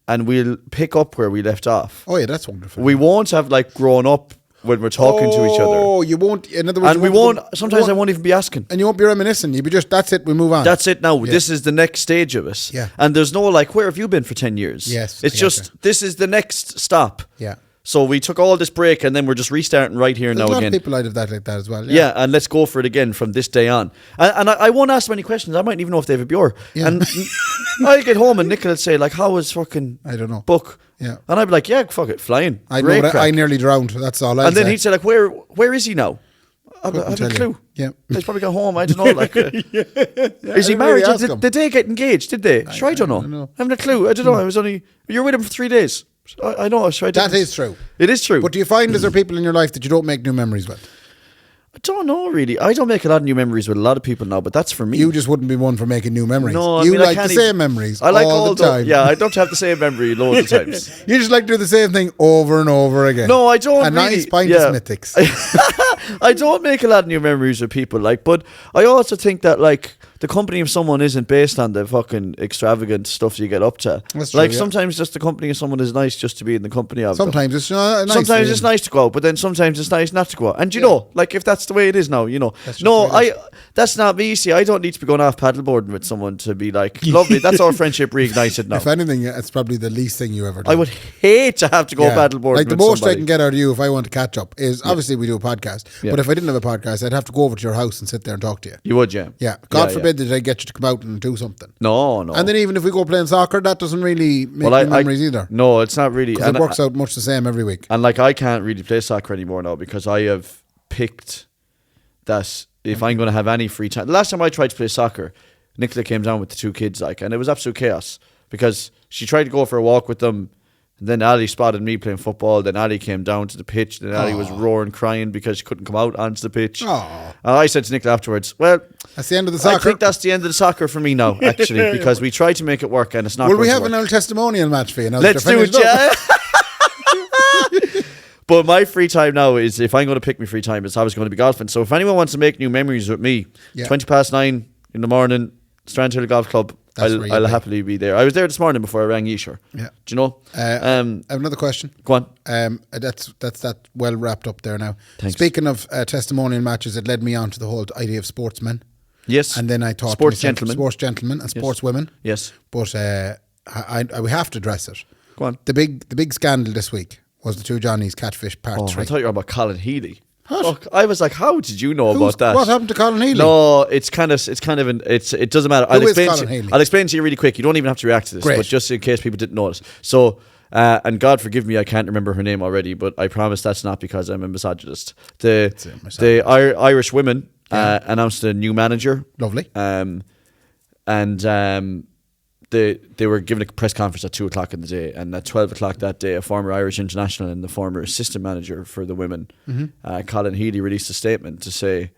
B: And we'll pick up where we left off.
A: Oh yeah, that's wonderful.
B: We won't have like grown up when we're talking to each other.
A: Oh, you won't. In other words,
B: And we won't, sometimes I won't even be asking.
A: And you won't be reminiscing. You'll be just, that's it, we move on.
B: That's it now. This is the next stage of it.
A: Yeah.
B: And there's no like, where have you been for 10 years?
A: Yes,
B: It's
A: I
B: just,
A: gotcha.
B: this is the next stop.
A: Yeah.
B: So we took all this break and then we're just restarting right here
A: There's
B: now
A: a lot
B: again.
A: of people out of that like that as well.
B: Yeah, and let's go for it again from this day on. And I won't ask them any questions. I might even know if they have a beer.
A: Yeah.
B: And I'll get home and Nicola will say, like, how was fucking
A: I don't know.
B: book?
A: Yeah.
B: And I'd be like, yeah, fuck it, flying.
A: I know,
B: Great
A: but
B: crack.
A: I nearly drowned. That's all I
B: And then he'd say, like, where is he now? I've
A: Couldn't
B: a
A: tell you.
B: clue.
A: Yeah.
B: He's probably got home. I don't know. Like, is he
A: I
B: married?
A: really ask him.
B: Did they get engaged? Did they? Sure, I don't know.
A: know.
B: I haven't a clue. I don't know. I was only. You're with him for 3 days. I know. Sure, I
A: That
B: didn't.
A: is true.
B: It is true.
A: But do you find is there people in your life that you don't make new memories with?
B: I don't know really. I don't make a lot of new memories with a lot of people now, but that's for me.
A: You just wouldn't be one for making new memories.
B: No, I
A: you
B: mean, I
A: like the
B: can't
A: same
B: even-
A: memories
B: I like
A: all the time.
B: Yeah, I don't have the same memory loads of times.
A: You just like to do the same thing over and over again.
B: No, I don't
A: A
B: really.
A: nice pint
B: yeah.
A: of Smithwick's.
B: I don't make a lot of new memories with people, like, but I also think that like the company of someone isn't based on the fucking extravagant stuff you get up to.
A: That's true,
B: like
A: yeah.
B: sometimes just the company of someone is nice just to be in the company of. them.
A: Sometimes it's nice.
B: Sometimes it's nice to go out, but then sometimes it's nice not to go out. And you know, like if that's the way it is now, you know.
A: That's just
B: No,
A: the way it
B: that's not me. See, I don't need to be going off paddleboarding with someone to be like, lovely. That's our friendship reignited now.
A: If anything, it's probably the least thing you ever do.
B: I would hate to have to go paddleboarding
A: Like the
B: with
A: most
B: somebody.
A: I can get out of you if I want to catch up is obviously we do a podcast.
B: Yeah.
A: But if I didn't have a podcast, I'd have to go over to your house and sit there and talk to you.
B: You would, yeah.
A: Yeah. God
B: Yeah,
A: forbid that I get you to come out and do something.
B: No.
A: And then even if we go playing soccer, that doesn't really make new memories either.
B: No, it's not really.
A: Because
B: And
A: it works out much the same every week.
B: And like I can't really play soccer anymore now because I have picked that if I'm going to have any free time. The last time I tried to play soccer, Nicola came down with the 2 kids, like, and it was absolute chaos because she tried to go for a walk with them. And then Ali spotted me playing football. Then Ali came down to the pitch. Then Ali was roaring, crying because she couldn't come out onto the pitch.
A: Aw.
B: And I said to Nicola afterwards, well,
A: That's the end of the
B: I
A: soccer.
B: think that's the end of the soccer for me now, actually, because we tried to make it work and it's not
A: Will
B: going
A: we
B: to
A: have
B: work.
A: an old testimonial match for you now? that
B: Let's
A: you're
B: do it,
A: finished up?
B: yeah. But my free time now is, if I'm going to pick my free time, it's always going to be golfing. So if anyone wants to make new memories with me,
A: Yeah.
B: 9:20 in the morning, Strandhill Golf Club,
A: That's where you'll
B: I'll
A: be.
B: happily be there. I was there this morning before I rang Yisher.
A: Yeah.
B: Do you know?
A: I have another question.
B: Go on.
A: That's that well wrapped up there now.
B: Thanks.
A: Speaking of testimonial matches, it led me on to the whole idea of sportsmen.
B: Yes.
A: And then I thought
B: Sports
A: to myself,
B: gentlemen.
A: sports gentlemen and sports women.
B: Yes.
A: But we have to address it.
B: Go on.
A: The big scandal this week was the 2 Johnnies catfish part
B: Oh,
A: 3.
B: I thought you were about Colin Healy. Fuck, I was like, how did you know about that?
A: What happened to Colin Healy?
B: No, it doesn't matter.
A: Who is Colin Healy?
B: I'll explain to you really quick. You don't even have to react to this,
A: Great.
B: but just in case people didn't notice. So, and God forgive me, I can't remember her name already, but I promise that's not because I'm a misogynist. The Irish women announced a new manager.
A: Lovely.
B: They were given a press conference at 2:00 in the day, and at 12:00 that day, a former Irish international and the former assistant manager for the women, Colin Healy, released a statement to say,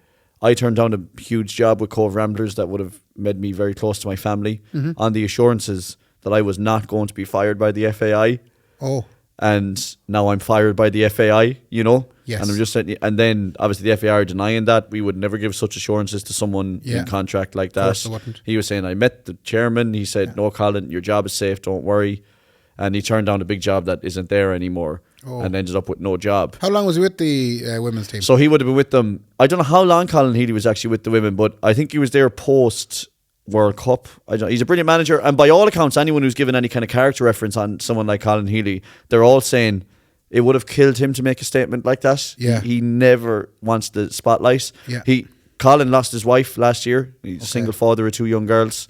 B: I turned down a huge job with Cove Ramblers that would have made me very close to my family on the assurances that I was not going to be fired by the FAI.
A: Oh.
B: And now I'm fired by the FAI, you know?
A: Yes.
B: And I'm just saying, and then obviously the FAI are denying that. We would never give such assurances to someone in contract like that.
A: Of course they wouldn't.
B: He was saying, I met the chairman. He said, no, Colin, your job is safe. Don't worry. And he turned down a big job that isn't there anymore and ended up with no job.
A: How long was he with the women's team?
B: So he would have been with them. I don't know how long Colin Healy was actually with the women, but I think he was there post World Cup. He's a brilliant manager, and by all accounts, anyone who's given any kind of character reference on someone like Colin Healy, they're all saying it would have killed him to make a statement like that.
A: Yeah.
B: He never wants the spotlight.
A: Yeah.
B: Colin lost his wife last year. He's a single father of 2 young girls.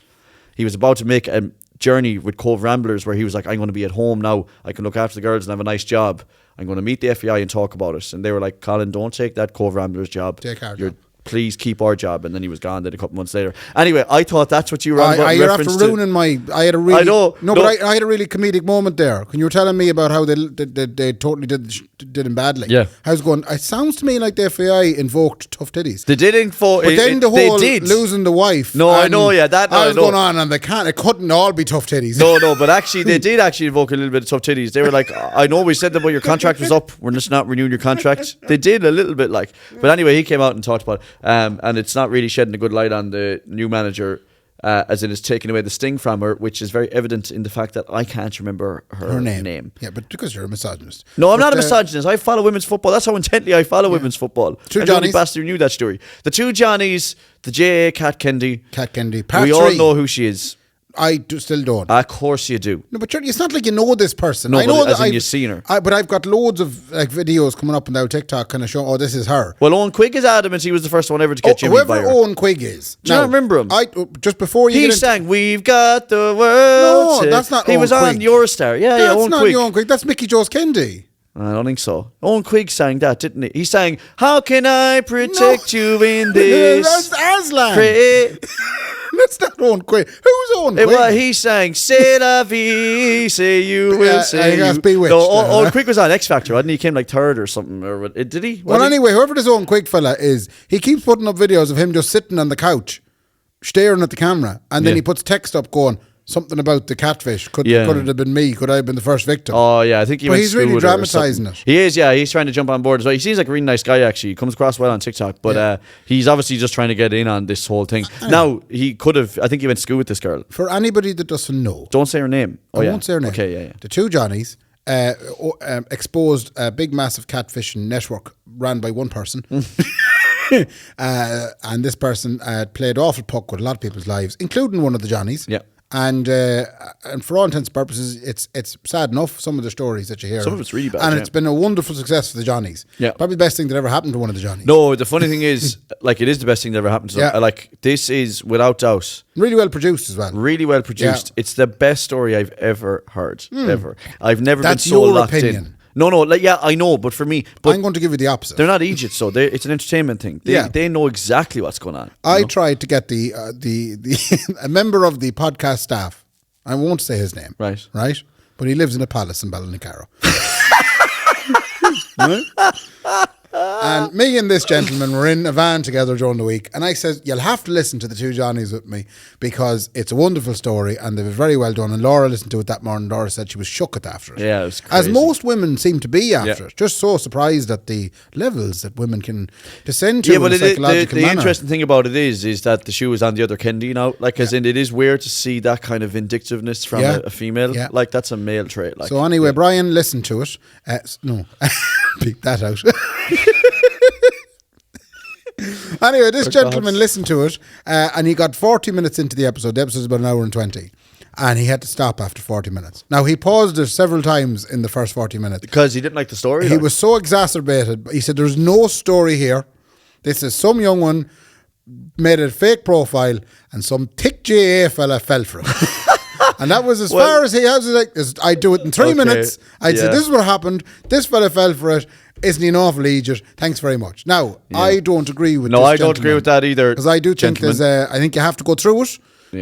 B: He was about to make a journey with Cove Ramblers where he was like, I'm going to be at home now. I can look after the girls and have a nice job. I'm going to meet the FAI and talk about it. And they were like, Colin, don't take that Cove Ramblers job.
A: Take our job.
B: Please keep our job. And then he was gone then a couple months later. Anyway, I thought that's what you were on.
A: You're after ruining my... I had a really...
B: I know.
A: No, but I had a really comedic moment there. When you were telling me about how they totally did him badly.
B: Yeah.
A: I was going, it sounds to me like the FAI invoked tough titties.
B: They did invoke...
A: But then the whole losing the wife...
B: No, I know, yeah. That
A: I was going on and it couldn't all be tough titties.
B: No, but actually they did actually invoke a little bit of tough titties. They were like, I know we said that, but your contract was up. We're just not renewing your contract. They did a little bit like... But anyway, he came out and talked about it. And it's not really shedding a good light on the new manager, as it is taking away the sting from her, which is very evident in the fact that I can't remember her name.
A: Yeah, but because you're a misogynist.
B: No, I'm not a misogynist. I follow women's football. That's how intently I follow women's football.
A: Two
B: I'm the only
A: Johnnies.
B: bastard who knew that story. The 2 Johnnies, the J.A. Cat Kendy.
A: Part
B: we
A: 3.
B: all know who she is.
A: I still don't.
B: Of course you do.
A: No, but it's not like you know this person.
B: No,
A: I know
B: as in you've seen her.
A: But I've got loads of videos coming up on now TikTok kind of showing, oh, this is her.
B: Well, Owen Quigg is adamant he was the first one ever to get Jimmy
A: whoever
B: by her.
A: Owen Quigg is.
B: Do you not remember him?
A: Just before you
B: He sang, "We've got the world."
A: No, that's not
B: He
A: Owen
B: was on
A: Quigg.
B: Eurostar. Yeah,
A: That's
B: Owen
A: not
B: Quigg.
A: Owen Quigg. That's Mickey Joe's Kendy.
B: I don't think so. Owen Quigg sang that, didn't he? He sang, "How can I protect you in this?"
A: That's Aslan.
B: Fra-
A: That's not Owen Quigg. Who's Owen Quigg?
B: Well, he sang, "C'est la vie, say you will, say
A: that's
B: you."
A: Bewitched.
B: No, Owen Quigg was on X Factor, wasn't he? He came like third or something. Or what? Did he?
A: Well, anyway, whoever this Owen Quigg fella is, he keeps putting up videos of him just sitting on the couch, staring at the camera, and then he puts text up going, something about the catfish. Could it have been me? Could I have been the first victim?
B: Oh, yeah, I think he
A: But
B: went
A: he's
B: to school
A: really
B: with her or
A: dramatising
B: something.
A: it.
B: He is, yeah. He's trying to jump on board as well. He seems like a really nice guy, actually. He comes across well on TikTok. But he's obviously just trying to get in on this whole thing. Now, he could have... I think he went to school with this girl.
A: For anybody that doesn't know...
B: Don't say her name.
A: I won't say her name.
B: Okay, yeah.
A: The 2 Johnnies exposed a big, massive catfishing network ran by one person. And this person played awful puck with a lot of people's lives, including one of the Johnnies.
B: Yeah.
A: And for all intents and purposes, it's sad enough, some of the stories that you hear.
B: Some of it's really bad,
A: And
B: yeah.
A: it's been a wonderful success for the Johnnies.
B: Yeah.
A: Probably the best thing that ever happened to one of the Johnnies.
B: No, the funny thing is, like, it is the best thing that ever happened to them.
A: Yeah.
B: Like, this is, without doubt...
A: Really well produced as well.
B: Really well produced.
A: Yeah.
B: It's the best story I've ever heard. Ever. I've never
A: That's
B: been so
A: your
B: locked
A: opinion.
B: in. No, like, yeah, I know, but for me... But
A: I'm going to give you the opposite.
B: they're not idiots, so it's an entertainment thing. They know exactly what's going on.
A: I tried to get the a member of the podcast staff. I won't say his name.
B: Right.
A: Right? But he lives in a palace in Ballinacaro. And me and this gentleman were in a van together during the week, and I said, you'll have to listen to the 2 Johnnies with me because it's a wonderful story and they were very well done. And Laura listened to it that morning. Laura said she was shook after it.
B: Yeah, it was
A: As
B: crazy.
A: most women seem to be after it. Just so surprised at the levels that women can descend to in a psychological
B: the
A: manner.
B: interesting thing about it is that the shoe is on the other Kendy now. Like, as in, it is weird to see that kind of vindictiveness from a female.
A: Yeah.
B: Like, that's a male trait. Like,
A: So anyway, Brian listened to it. No, beep that out. Anyway, this gentleman listened to it and he got 40 minutes into the episode. The episode's about an hour and 20. And he had to stop after 40 minutes. Now, he paused it several times in the first 40 minutes.
B: because he didn't like the story.
A: He
B: like.
A: was so exacerbated. He said, there's no story here. This is some young one made a fake profile and some thick JA fella fell for it. And that was as far as he has. Like, I'd do it in 3 minutes. I'd say, this is what happened. This fella fell for it. Isn't he an awful idiot? Thanks very much. Now, I don't agree with this
B: I don't agree with that either.
A: Because I do think I think you have to go through it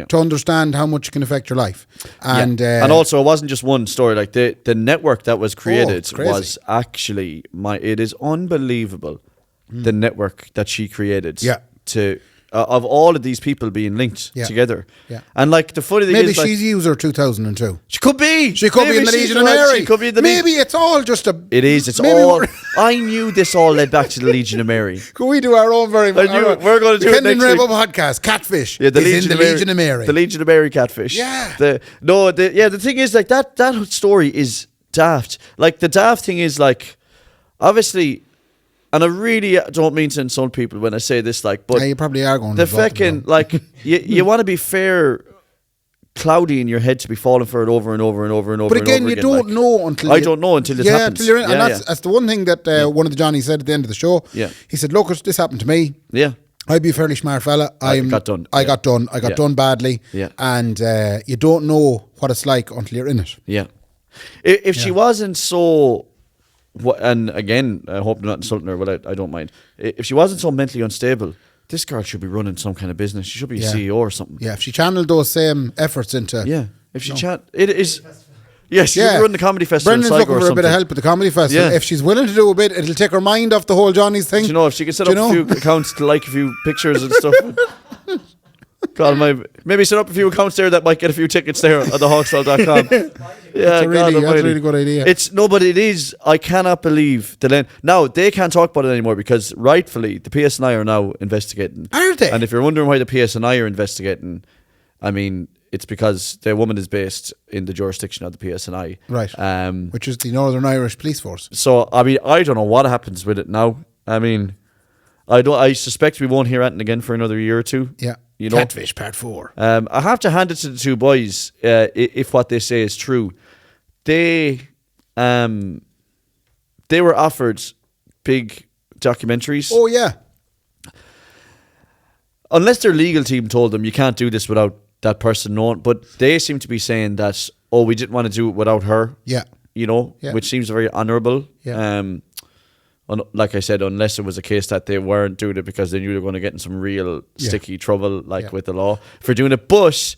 A: to understand how much it can affect your life. And
B: also, it wasn't just one story. Like, the network that was created
A: it's crazy.
B: was actually it is unbelievable. The network that she created.
A: Yeah.
B: to of all of these people being linked together.
A: Yeah.
B: And like the funny thing
A: Maybe
B: is, like,
A: she's user 2002.
B: she could be.
A: She could be in the
B: she's
A: Legion of
B: right,
A: Mary.
B: She could be in the
A: Maybe it's all just a.
B: It is. It's
A: maybe
B: all.
A: we're-
B: I knew this all led back to the Legion of Mary.
A: Could we do our own very?
B: I knew it. We're going to do it
A: Kendy and
B: next week.
A: Raybo podcast. Catfish.
B: Yeah,
A: is in the Legion of Mary.
B: The Legion of Mary catfish.
A: Yeah.
B: The thing is, like, that story is daft. Like, the daft thing is, like, obviously, and I really don't mean to insult people when I say this, like, but
A: Yeah, you probably are going.
B: the
A: to insult them,
B: fucking, like, you want to be fair, cloudy in your head to be falling for it over and over and over and over.
A: But again,
B: and over
A: you don't
B: like,
A: know until
B: I don't know until it happens.
A: Until you're in, and
B: Yeah,
A: that's the one thing that one of the Johnnies said at the end of the show.
B: Yeah.
A: He said, "Look, this happened to me.
B: yeah.
A: I'd be a fairly smart fella.
B: I got done.
A: I
B: Yeah.
A: got done. I got
B: Yeah.
A: done badly.
B: Yeah.
A: And you don't know what it's like until you're in it.
B: Yeah. If she wasn't so, and again, I hope I'm not insulting her, but I don't mind. If she wasn't so mentally unstable, this girl should be running some kind of business. She should be a CEO or something.
A: Yeah, if she channeled those same efforts into...
B: Yeah. If she it is. Yeah, she should be running the comedy festival.
A: Brendan's
B: in Sligo
A: looking
B: or
A: for a bit of
B: something.
A: help at the comedy festival.
B: Yeah.
A: If she's willing to do a bit, it'll take her mind off the whole Johnny's thing.
B: Do you know, if she could set
A: Do
B: up
A: you
B: a
A: know?
B: few accounts to like a few pictures and stuff. God, maybe set up a few accounts there that might get a few tickets there on the hawkstall.com. Yeah,
A: That's a really good idea.
B: But it is. I cannot believe the length. Now they can't talk about it anymore because rightfully the PSNI are now investigating.
A: Are they?
B: And if you're wondering why the PSNI are investigating, I mean, it's because the woman is based in the jurisdiction of the PSNI,
A: Right. Which is the Northern Irish Police Force.
B: So I mean, I don't know what happens with it now. I mean, I suspect we won't hear anything again for another year or two.
A: Yeah.
B: You know?
A: Catfish Part 4.
B: I have to hand it to the two boys if what they say is true. They were offered big documentaries.
A: Oh, yeah.
B: Unless their legal team told them you can't do this without that person knowing. But they seem to be saying that, we didn't want to do it without her.
A: Yeah.
B: You know,
A: Yeah.
B: which seems very honourable.
A: Yeah.
B: Like I said, unless it was a case that they weren't doing it because they knew they were going to get in some real sticky trouble, with the law for doing it. But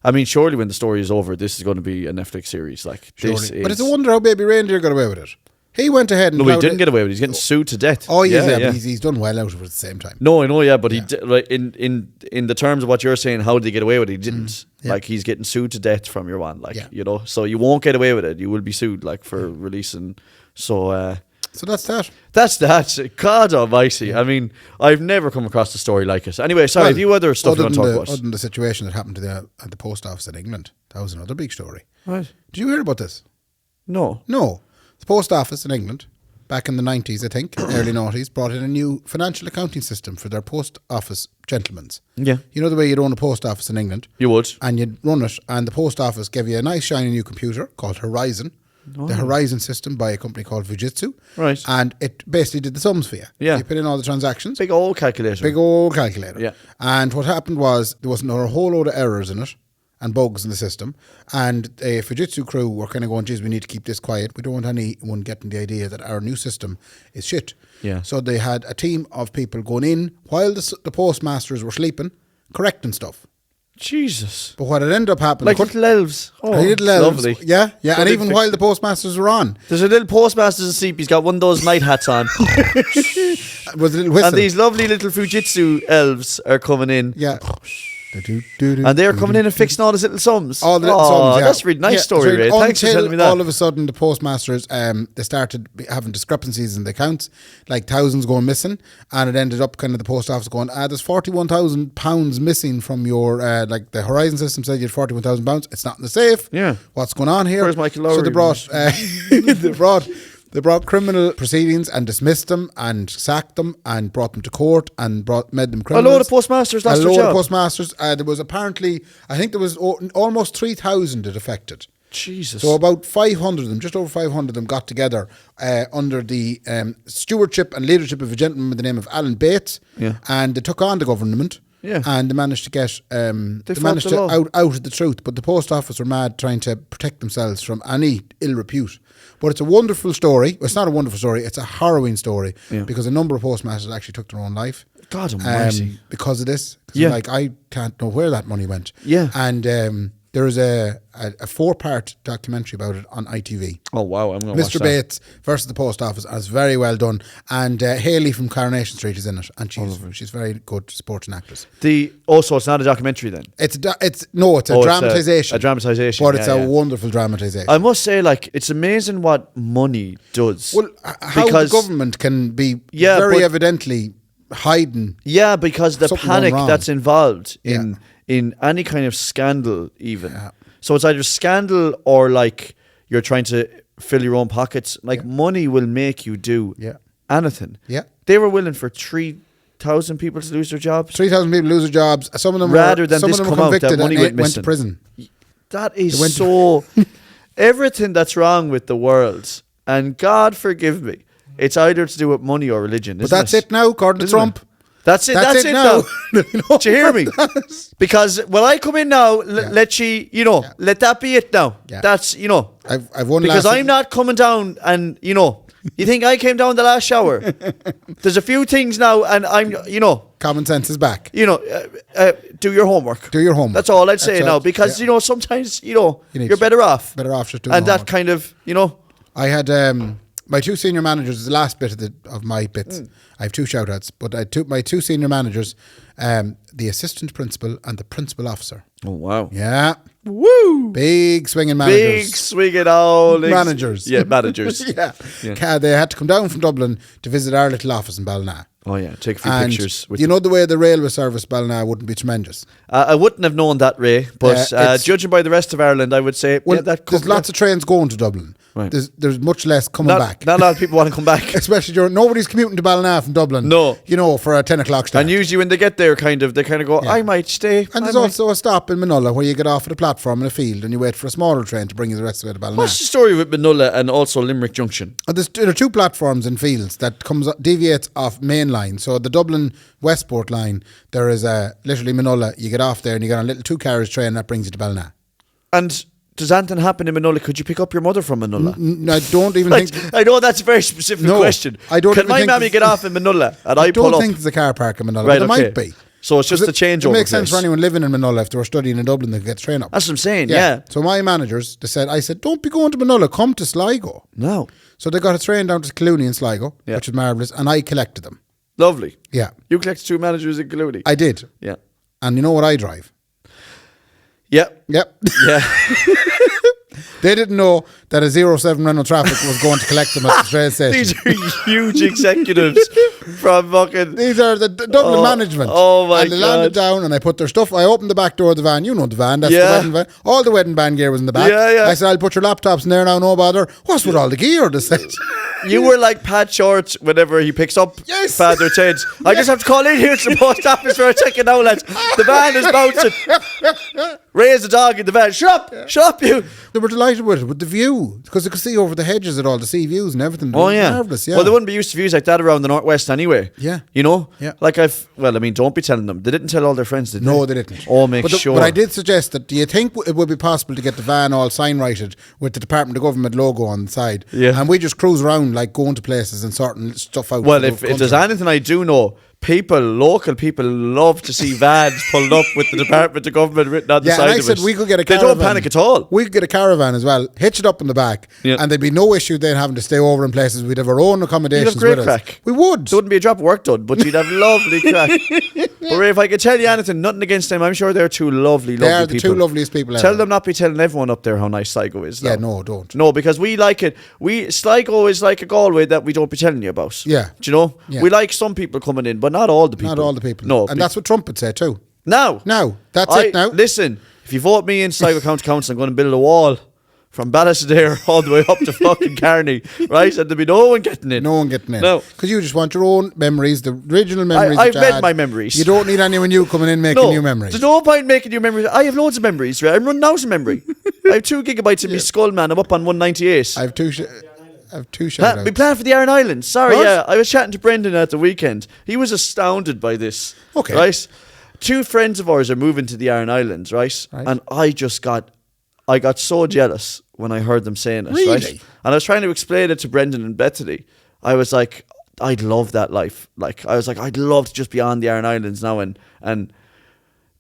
B: I mean, surely when the story is over, this is going to be a Netflix series. Like this is.
A: But it's a wonder how Baby Reindeer got away with it. He went ahead and...
B: No, he didn't get away with it. He's getting sued to death.
A: Oh, but he's done well out of it at the same time.
B: No, I know, yeah, but he did, like, in the terms of what you're saying, how did he get away with it? He didn't. Like, he's getting sued to death from your one, you know. So you won't get away with it. You will be sued, for releasing. So
A: that's that.
B: That's that. God almighty. I mean, I've never come across a story like it. Anyway, sorry, have you other stuff you want to talk about?
A: Other than the situation that happened at the post office in England, that was another big story.
B: Right.
A: Did you hear about this?
B: No.
A: No. The post office in England, back in the 90s, I think, early 90s, brought in a new financial accounting system for their post office gentlemen's.
B: Yeah.
A: You know the way you'd own a post office in England?
B: You would.
A: And you'd run it, and the post office gave you a nice shiny new computer called Horizon. The Horizon system by a company called Fujitsu.
B: Right.
A: And it basically did the sums for you.
B: Yeah.
A: You put in all the transactions.
B: Big old calculator.
A: Big old calculator.
B: Yeah.
A: And what happened was there wasn't a whole load of errors in it and bugs in the system. And a Fujitsu crew were kind of going, geez, we need to keep this quiet. We don't want anyone getting the idea that our new system is shit.
B: Yeah.
A: So they had a team of people going in while the postmasters were sleeping, correcting stuff.
B: Jesus.
A: But what had ended up happening...
B: Like little elves. Oh,
A: little elves.
B: lovely.
A: Yeah.
B: So
A: And
B: they
A: even
B: fixed
A: while
B: it.
A: the postmasters were on.
B: There's a little postmaster's asleep. He's got one of those night hats on.
A: With a little whistle.
B: And these lovely little Fujitsu elves are coming in.
A: Yeah.
B: And they're coming in and fixing all these little sums.
A: All the little sums, yeah.
B: That's a really nice story, Ray. Thanks for
A: until
B: telling me that.
A: all of a sudden the postmasters, they started having discrepancies in the accounts, like thousands going missing, and it ended up kind of the post office going, there's £41,000 missing from your, like the Horizon system said you had £41,000. It's not in the safe. Yeah. What's going on here?
B: Where's Michael
A: So
B: Lowry?
A: they brought criminal proceedings and dismissed them and sacked them and brought them to court and made them criminals.
B: A load of postmasters lost their
A: A load
B: job.
A: of postmasters. There was apparently, I think there was almost 3,000 it affected.
B: Jesus.
A: So about 500 of them, just over 500 of them got together under the stewardship and leadership of a gentleman by the name of Alan Bates.
B: Yeah.
A: And they took on the government.
B: Yeah.
A: And they managed to get
B: They
A: managed
B: fought the
A: to
B: law.
A: out of the truth. But the post office were mad trying to protect themselves from any ill repute. But it's a wonderful story. It's not a wonderful story. It's a harrowing story because a number of postmasters actually took their own life.
B: God almighty.
A: Because of this. 'Cause
B: Yeah.
A: like, I can't know where that money went.
B: Yeah.
A: And There is a 4-part documentary about it on ITV.
B: Oh wow, I'm going to watch
A: Mr.
B: that.
A: Bates versus the Post Office, and it's very well done. And Hayley from Coronation Street is in it, and she's very good supporting actress.
B: So it's not a documentary then.
A: It's a dramatisation.
B: A dramatisation,
A: but it's a wonderful dramatisation.
B: I must say, like, it's amazing what money does.
A: Well, how the government can be very evidently hiding.
B: Yeah, because the panic that's involved in any kind of scandal, even. Yeah. So it's either scandal or like you're trying to fill your own pockets. Like money will make you do anything. Yeah, they were willing for 3,000 people to lose their jobs.
A: 3,000 people lose their jobs. Some of them
B: rather
A: were,
B: than
A: some
B: this
A: of them
B: come
A: were
B: out that money
A: convicted and
B: went
A: to prison.
B: That is so. Everything that's wrong with the world, and God forgive me, it's either to do with money or religion.
A: But that's it now, according to Trump.
B: That's it. That's it now. Do you hear me? Because when I come in now, let let that be it now. Yeah. That's
A: I've won
B: because I'm not coming down, and you think I came down the last shower? There's a few things now, and I'm
A: common sense is back.
B: Do your homework.
A: Do your homework.
B: That's all I'd say now, because sometimes you're better off.
A: Better off just doing.
B: And that kind of
A: I had my 2 senior managers is the last bit of my bits. I have 2 shout outs, but my 2 senior managers, the assistant principal and the principal officer.
B: Oh, wow.
A: Yeah.
B: Woo!
A: Big swinging managers.
B: Big swinging all
A: managers.
B: Yeah, managers.
A: yeah. They had to come down from Dublin to visit our little office in Ballina.
B: Oh, yeah. Take a few pictures.
A: With the way the railway service Ballina wouldn't be tremendous.
B: I wouldn't have known that, Ray, but judging by the rest of Ireland, I would say
A: there's lots of trains going to Dublin. Right. There's much less coming back.
B: Not a lot of people want to come back.
A: Especially nobody's commuting to Ballina from Dublin.
B: No.
A: For a 10 o'clock start.
B: And usually when they get there, they kind of go, I might stay.
A: And there's also a stop in Minola where you get off at a platform in a field and you wait for a smaller train to bring you the rest of it to Ballina.
B: What's the story with Minola and also Limerick Junction?
A: There are 2 platforms in fields that deviates off main line. So the Dublin Westport line, there is literally Minola. You get off there and you get on a little 2-carriage train that brings you to Ballina.
B: And does anything happen in Minola? Could you pick up your mother from Minola?
A: I don't even think...
B: I know that's a very specific question.
A: I don't
B: Can my mammy get off in Minola and I pull up?
A: I don't think there's a car park in Minola.
B: Right,
A: there might be.
B: So it's just a changeover.
A: It makes sense for anyone living in Minola if they were studying in Dublin, they could get the train up.
B: That's what I'm saying, yeah.
A: So my managers, I said, don't be going to Minola, come to Sligo.
B: No.
A: So they got a train down to Clooney in Sligo, which is marvellous, and I collected them.
B: Lovely.
A: Yeah.
B: You collected 2 managers in Clooney?
A: I did.
B: Yeah.
A: And you know what I drive?
B: Yep.
A: Yeah. They didn't know that a 07 Renault Traffic was going to collect them at the train station.
B: These are huge executives from fucking...
A: These are the Dublin management.
B: Oh my God.
A: And they landed down and I put their stuff... I opened the back door of the van. You know the van. That's the wedding van. All the wedding band gear was in the back.
B: Yeah.
A: I said, I'll put your laptops in there now, no bother. What's with all the gear? They said.
B: You were like Pat Short whenever he picks up Father Ted. I just have to call in here to the post office for a second now, lads. The van is bouncing. Raise the dog in the van. Shut up, you.
A: They were delighted with the view because they could see over the hedges at all, the sea views and everything.
B: Oh, yeah.
A: Marvellous, yeah.
B: Well, they wouldn't be used to views like that around the Northwest anyway.
A: Yeah.
B: Yeah. Like don't be telling them. They didn't tell all their friends, did they?
A: No, they didn't.
B: Oh, make sure.
A: But I did suggest that, do you think it would be possible to get the van all sign-righted with the Department of Government logo on the side?
B: Yeah.
A: And we just cruise around, like going to places and sorting stuff out.
B: Well, if there's anything I do know, local people love to see vans pulled up with the Department of Government written on the side of it.
A: Yeah, and I said we could get a caravan.
B: They don't panic at all.
A: We could get a caravan as well, hitch it up in the back, and there'd be no issue then having to stay over in places. We'd have our own accommodations
B: You'd have great
A: with
B: crack.
A: us. We would.
B: There wouldn't be a drop of work done, but you'd have lovely crack. But Ray, if I could tell you anything, nothing against them, I'm sure they're 2 lovely people.
A: They are the 2 loveliest people ever.
B: Tell them not be telling everyone up there how nice Sligo is.
A: Yeah, no, don't.
B: No, because we like it. Sligo is like a Galway that we don't be telling you about.
A: Yeah.
B: Do you know?
A: Yeah.
B: We like some people coming in, but not all the people.
A: Not all the people.
B: No.
A: And that's what Trump would say too.
B: Now.
A: That's it now.
B: Listen, if you vote me in Sligo County Council, I'm going to build a wall from Ballysadare all the way up to fucking Carney, right? And there'll be no one getting in.
A: No one getting in.
B: No.
A: Because you just want your own memories, the original memories.
B: I've made my memories.
A: You don't need anyone new coming in making new memories.
B: There's no point making new memories. I have loads of memories, right? I'm running out of memory. I have 2 gigabytes in my skull, man. I'm up on 198.
A: I have two shout-outs.
B: We planned for the Aran Islands. Sorry,
A: What?
B: yeah. I was chatting to Brendan at the weekend. He was astounded by this.
A: Okay.
B: Right? 2 friends of ours are moving to the Aran Islands, right? And I got so jealous when I heard them saying it,
A: Really?
B: right? And I was trying to explain it to Brendan and Bethany. I was like, I'd love that life. Like, I was like, I'd love to just be on the Aran Islands now and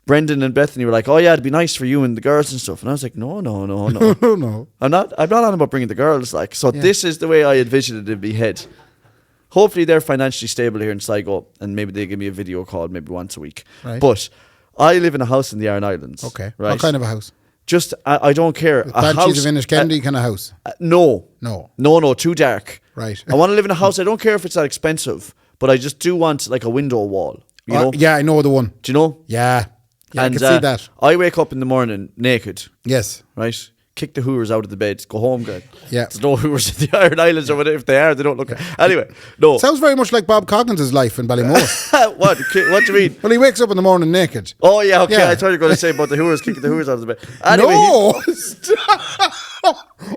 B: Brendan and Bethany were like, oh yeah, it'd be nice for you and the girls and stuff. And I was like, no.
A: No.
B: I'm not on about bringing the girls. Like, so this is the way I envisioned it in my head. Hopefully they're financially stable here in Sligo and maybe they give me a video call maybe once a week.
A: Right.
B: But I live in a house in the Iron Islands.
A: Okay.
B: Right.
A: What kind of a house?
B: Just, I don't care. A house.
A: Of Kendy kind of house?
B: No, too dark.
A: Right.
B: I want to live in a house. I don't care if it's that expensive, but I just do want like a window wall. You know?
A: Yeah, I know the one.
B: Do you know?
A: Yeah. Yeah,
B: and,
A: I can see that.
B: I wake up in the morning naked.
A: Yes.
B: Right? Kick the hoovers out of the bed. Go home, guy.
A: Yeah.
B: There's no hoovers in the Iron Islands or whatever. If they are, they don't look. Anyway, no.
A: Sounds very much like Bob Coggins' life in Ballymore.
B: What do you mean?
A: Well, he wakes up in the morning naked.
B: Oh, yeah, okay.
A: Yeah.
B: I thought you were going to say about the hoovers, kicking the hoovers out of the bed. Anyway,
A: No!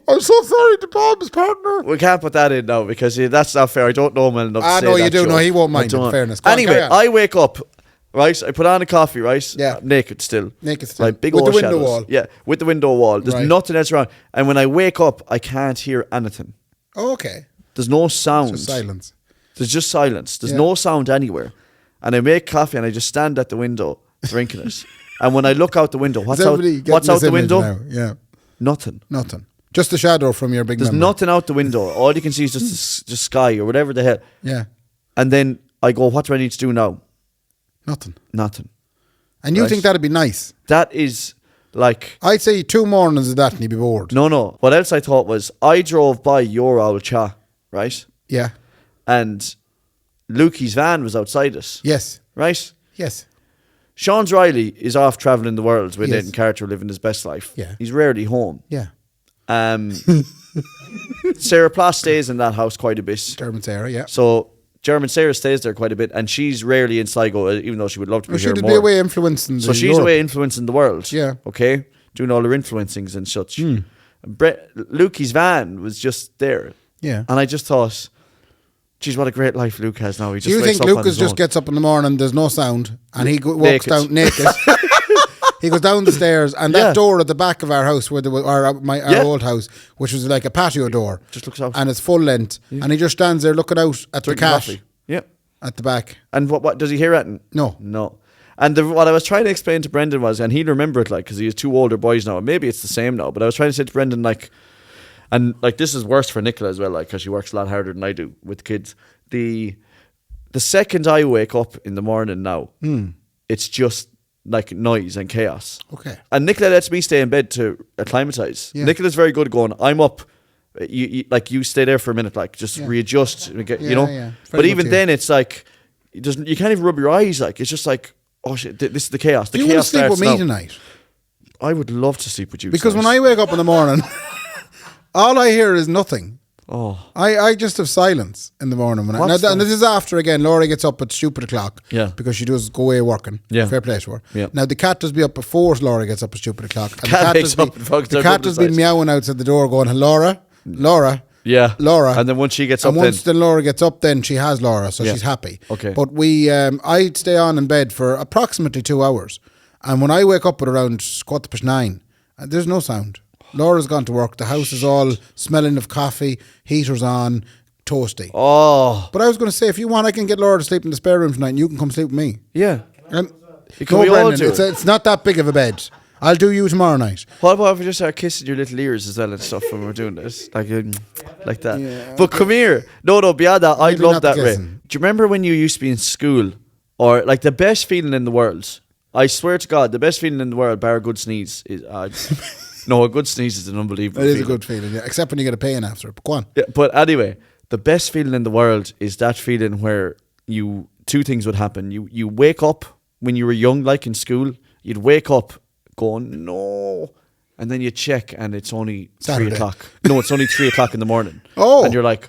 A: I'm so sorry to Bob's partner.
B: we can't put that in now because that's not fair. I don't know him well enough to say
A: No,
B: that
A: you do.
B: joke.
A: No, he won't
B: I
A: mind, in
B: don't.
A: fairness. Go on,
B: Anyway,
A: carry on.
B: I wake up, right? I put on a coffee, right?
A: Yeah.
B: Naked still. Right, big
A: With
B: old
A: the window
B: shadows.
A: wall.
B: Yeah, with the window wall. There's
A: Right.
B: nothing else around. And when I wake up, I can't hear anything.
A: Oh, okay.
B: There's no sound.
A: Just silence.
B: There's just silence. There's
A: Yeah.
B: no sound anywhere. And I make coffee and I just stand at the window drinking it. And when I look out the window, what's out the window?
A: Now? Yeah.
B: Nothing.
A: Nothing. Just a shadow from your big
B: There's
A: memory.
B: nothing out the window. All you can see is just sky or whatever the hell.
A: Yeah.
B: And then I go, what do I need to do now?
A: Nothing.
B: Nothing.
A: And you
B: Right.
A: think that'd be nice?
B: That is like...
A: I'd say 2 mornings of that and you'd be bored.
B: No. What else I thought was, I drove by your old cha, right?
A: Yeah.
B: And Lukey's van was outside us,
A: Yes.
B: right?
A: Yes.
B: Sean's Riley is off travelling the world with
A: Yes.
B: Aidan Carter living his best life.
A: Yeah.
B: He's rarely home.
A: Yeah.
B: Sarah Plas stays in that house quite a bit.
A: German Sarah, yeah.
B: So German Sarah stays there quite a bit, and she's rarely in Sligo, even though she would love to be
A: Well,
B: here
A: she'd
B: more.
A: be away influencing
B: So she's
A: Europe.
B: away influencing the world.
A: Yeah.
B: Okay? Doing all her influencings and such.
A: Hmm.
B: Lukey's van was just there.
A: Yeah.
B: And I just thought, geez, what a great life Luke has now. He just
A: Do you
B: wakes
A: think
B: up on
A: Lucas
B: his
A: just
B: own.
A: gets up in the morning, there's no sound, and he walks
B: Naked.
A: down naked? He goes down the stairs, and
B: Yeah.
A: that door at the back of our house, where our
B: Yeah.
A: old house, which was like a patio door,
B: Just looks out.
A: and it's full length, and he just stands there looking out at
B: Drinking
A: the cat
B: coffee. Yeah.
A: at the back.
B: And what does he hear it?
A: No.
B: No. And what I was trying to explain to Brendan was, and he'd remember it like, because he has 2 older boys now, and maybe it's the same now, but I was trying to say to Brendan, like, and like this is worse for Nicola as well, like, because she works a lot harder than I do with kids. The second I wake up in the morning now, it's just like noise and chaos.
A: Okay.
B: And Nicola lets me stay in bed to acclimatise.
A: Yeah.
B: Nicola's very good at going, I'm up. You stay there for a minute, like just readjust, you know.
A: Yeah. Very
B: But
A: good
B: even
A: to you.
B: then, it's like you can't even rub your eyes. Like it's just like, oh shit, this is the chaos. The
A: Do you want
B: chaos
A: to sleep with
B: starts
A: me
B: now.
A: tonight?
B: I would love to sleep with you
A: Because when
B: tonight.
A: I wake up in the morning, all I hear is nothing.
B: Oh,
A: I just have silence in the morning. When
B: What's
A: and
B: that?
A: this is after, again, Laura gets up at stupid o'clock.
B: Yeah.
A: Because she does go away working.
B: Yeah.
A: Fair play to her.
B: Yeah.
A: Now, the cat does be up before Laura gets up at stupid o'clock. And
B: Cat wakes
A: does be,
B: up and fucks
A: the
B: her
A: cat
B: brother's
A: does be
B: eyes.
A: meowing outside the door going, Laura.
B: yeah,
A: Laura.
B: And then once she gets up,
A: And once then Laura gets up, then she has Laura, so
B: Yeah.
A: she's happy.
B: Okay.
A: But I'd stay on in bed for approximately 2 hours. And when I wake up at around 9:15, there's no sound. Laura's gone to work. The house is all smelling of coffee, heaters on, toasty.
B: oh
A: But I was going to say, if you want, I can get Laura to sleep in the spare room tonight and you can come sleep with me.
B: yeah.
A: And
B: Can we all
A: Brendan,
B: do
A: it's,
B: it?
A: it's not that big of a bed. I'll do you tomorrow night.
B: What about if we just start kissing your little ears as well and stuff when we're doing this? Like that.
A: Yeah,
B: But come here. No, beyond that, I'd
A: Maybe
B: love
A: not
B: that,
A: the
B: Ray.
A: kissing.
B: Do you remember when you used to be in school? Or like the best feeling in the world? I swear to God, the best feeling in the world, bar a good sneeze, is... no, a good sneeze is an unbelievable
A: It is
B: feeling.
A: a good feeling, yeah. Except when you get a pain after it. But go on.
B: Yeah, but anyway, the best feeling in the world is that feeling where two things would happen. You wake up when you were young, like in school, you'd wake up going, no. And then you check and it's only
A: Saturday.
B: 3 o'clock. No, it's only 3 o'clock in the morning.
A: Oh.
B: And you're like,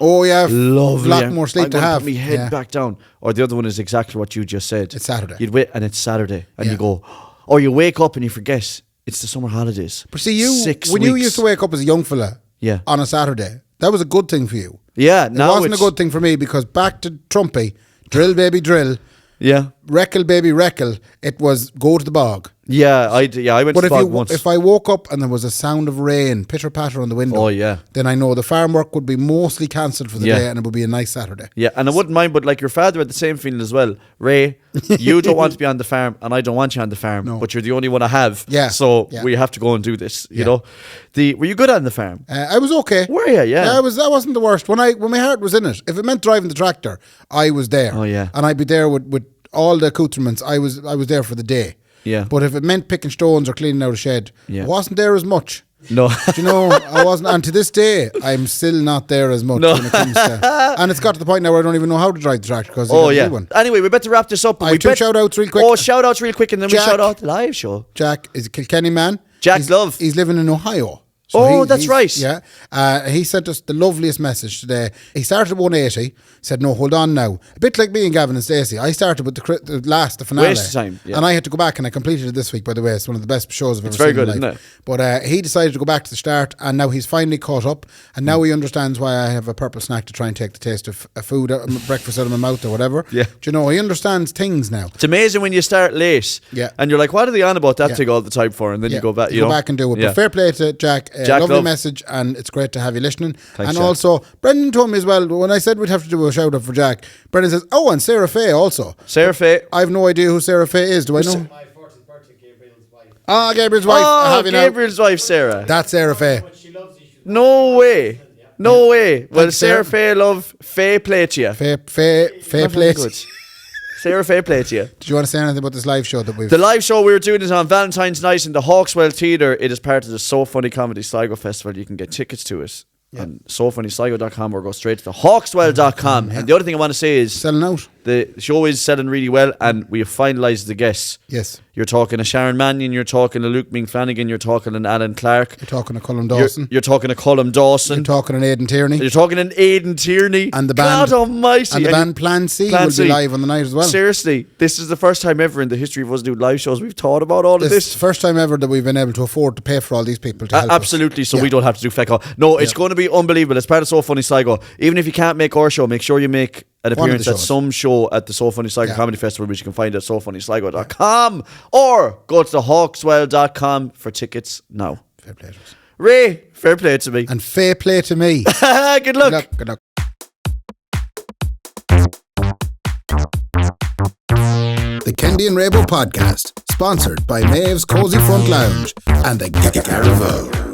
A: Oh, yeah.
B: lovely.
A: A lot more sleep
B: I'm
A: to
B: gonna
A: have.
B: put my head
A: Yeah.
B: back down. Or the other one is exactly what you just said.
A: It's Saturday.
B: You'd wait and it's Saturday. And
A: Yeah.
B: you go, or you wake up and you forget it's the summer holidays.
A: But see, you
B: 6
A: when you
B: weeks.
A: used to wake up as a young fella
B: Yeah.
A: on a Saturday, that was a good thing for you.
B: Yeah,
A: It
B: now
A: wasn't a
B: it's...
A: good thing for me because back to Trumpy, drill baby drill,
B: Yeah.
A: reckle baby reckle, it was go to the bog.
B: Yeah, I went
A: But
B: to Spog once.
A: if I woke up and there was a sound of rain, pitter patter on the window,
B: Oh, yeah.
A: then I know the farm work would be mostly cancelled for the
B: Yeah.
A: day, and it would be a nice Saturday.
B: Yeah, and I wouldn't mind, but like your father had the same feeling as well. Ray, you don't want to be on the farm, and I don't want you on the farm,
A: No.
B: but you're the only one I have.
A: Yeah,
B: So
A: yeah.
B: we have to go and do this. You
A: Yeah.
B: know, were you good on the farm?
A: I was okay.
B: Were you? Yeah.
A: That wasn't the worst. When my heart was in it, if it meant driving the tractor, I was there.
B: Oh, yeah.
A: And I'd be there with all the accoutrements. I was there for the day.
B: Yeah.
A: But if it meant picking stones or cleaning out a shed,
B: Yeah.
A: I wasn't there as much.
B: No.
A: Do you know, I wasn't, and to this day, I'm still not there as much when it comes to. And it's got to the point now where I don't even know how to drive the tractor because
B: Oh
A: a
B: yeah.
A: new one.
B: Anyway, we better wrap this up.
A: I have two shout outs real quick.
B: Oh, shout outs real quick, and then we
A: Jack.
B: shout out the live show.
A: Jack is a Kilkenny man.
B: Jack Love.
A: He's living in Ohio.
B: Oh, that's
A: he's-
B: right.
A: Yeah. He sent us the loveliest message today. He started at 180, said, no, hold on now. A bit like me and Gavin and Stacey. I started with the finale.
B: Waste of time, yeah.
A: And I had to go back, and I completed it this week, by the way. It's one of the best shows I've ever
B: very
A: seen
B: good,
A: in my life.
B: isn't it?
A: But he decided to go back to the start, and now he's finally caught up, and now he understands why I have a purple snack to try and take the taste of food, breakfast out of my mouth or whatever.
B: Yeah.
A: Do you know, he understands things now.
B: It's amazing when you start late.
A: Yeah.
B: And you're like, what are they on about that
A: Yeah.
B: thing all the time for? And then you go back. You
A: go
B: know?
A: back and do it.
B: Yeah.
A: But fair play to Jack.
B: Jack,
A: lovely
B: love.
A: message, and it's great to have you listening.
B: Thanks,
A: and
B: Jack.
A: also, Brendan told me as well, when I said we'd have to do a shout out for Jack, Brendan says, oh, and Sarah Faye also.
B: Sarah Faye.
A: I have no idea who Sarah Faye is. Do I know?
C: My 40th birthday, Gabriel's wife.
A: Ah, Gabriel's wife. I
B: Oh,
A: have you now.
B: Gabriel's wife, Sarah.
A: That's Sarah Faye.
C: But she loves you.
B: No way. No way. Well,
A: Thanks,
B: Sarah
A: Sarah.
B: Faye love Faye play to you.
A: Faye
B: Not very
A: plate.
B: good. Sarah Faye play to you.
A: Did you want to say anything about this live show that we've...
B: The live show we were doing is on Valentine's night in the Hawkswell Theatre. It is part of the So Funny Comedy Sligo Festival. You can get tickets to it on sofunnysligo.com or go straight to the hawkswell.com. And the other thing I want to say is
A: Selling out.
B: the show is selling really well, and we have finalised the guests.
A: Yes.
B: You're talking to Sharon Mannion, you're talking to Luke Ming Flanagan, you're talking to Alan Clark,
A: You're talking to Colin Dawson.
B: you're talking to Colm Dawson,
A: You're talking to Aidan Tierney.
B: you're talking to Aidan Tierney,
A: And the band-
B: God Almighty,
A: And the band Plan C
B: Plan
A: will
B: C.
A: be live on the night as well.
B: Seriously, this is the first time ever in the history of us doing live shows we've thought about all of
A: This is
B: this.
A: the first time ever that we've been able to afford to pay for all these people to help us.
B: Absolutely, so
A: Yeah.
B: we don't have to do feck. No, it's going to be unbelievable. It's part of So Funny Sligo. Even if you can't make our show, make sure you make an
A: One of the
B: appearance at
A: shows.
B: some show at the So Funny Sligo
A: Yeah.
B: Comedy Festival, which you can find at sofunnysligo.com, or go to the hawkswell.com for tickets now.
A: Fair play to us.
B: Ray, fair play to me.
A: And fair play to me.
B: Good luck.
A: Good luck. The Kendy and Raybo podcast, sponsored by Maeve's Cozy Front Lounge and the Caravo.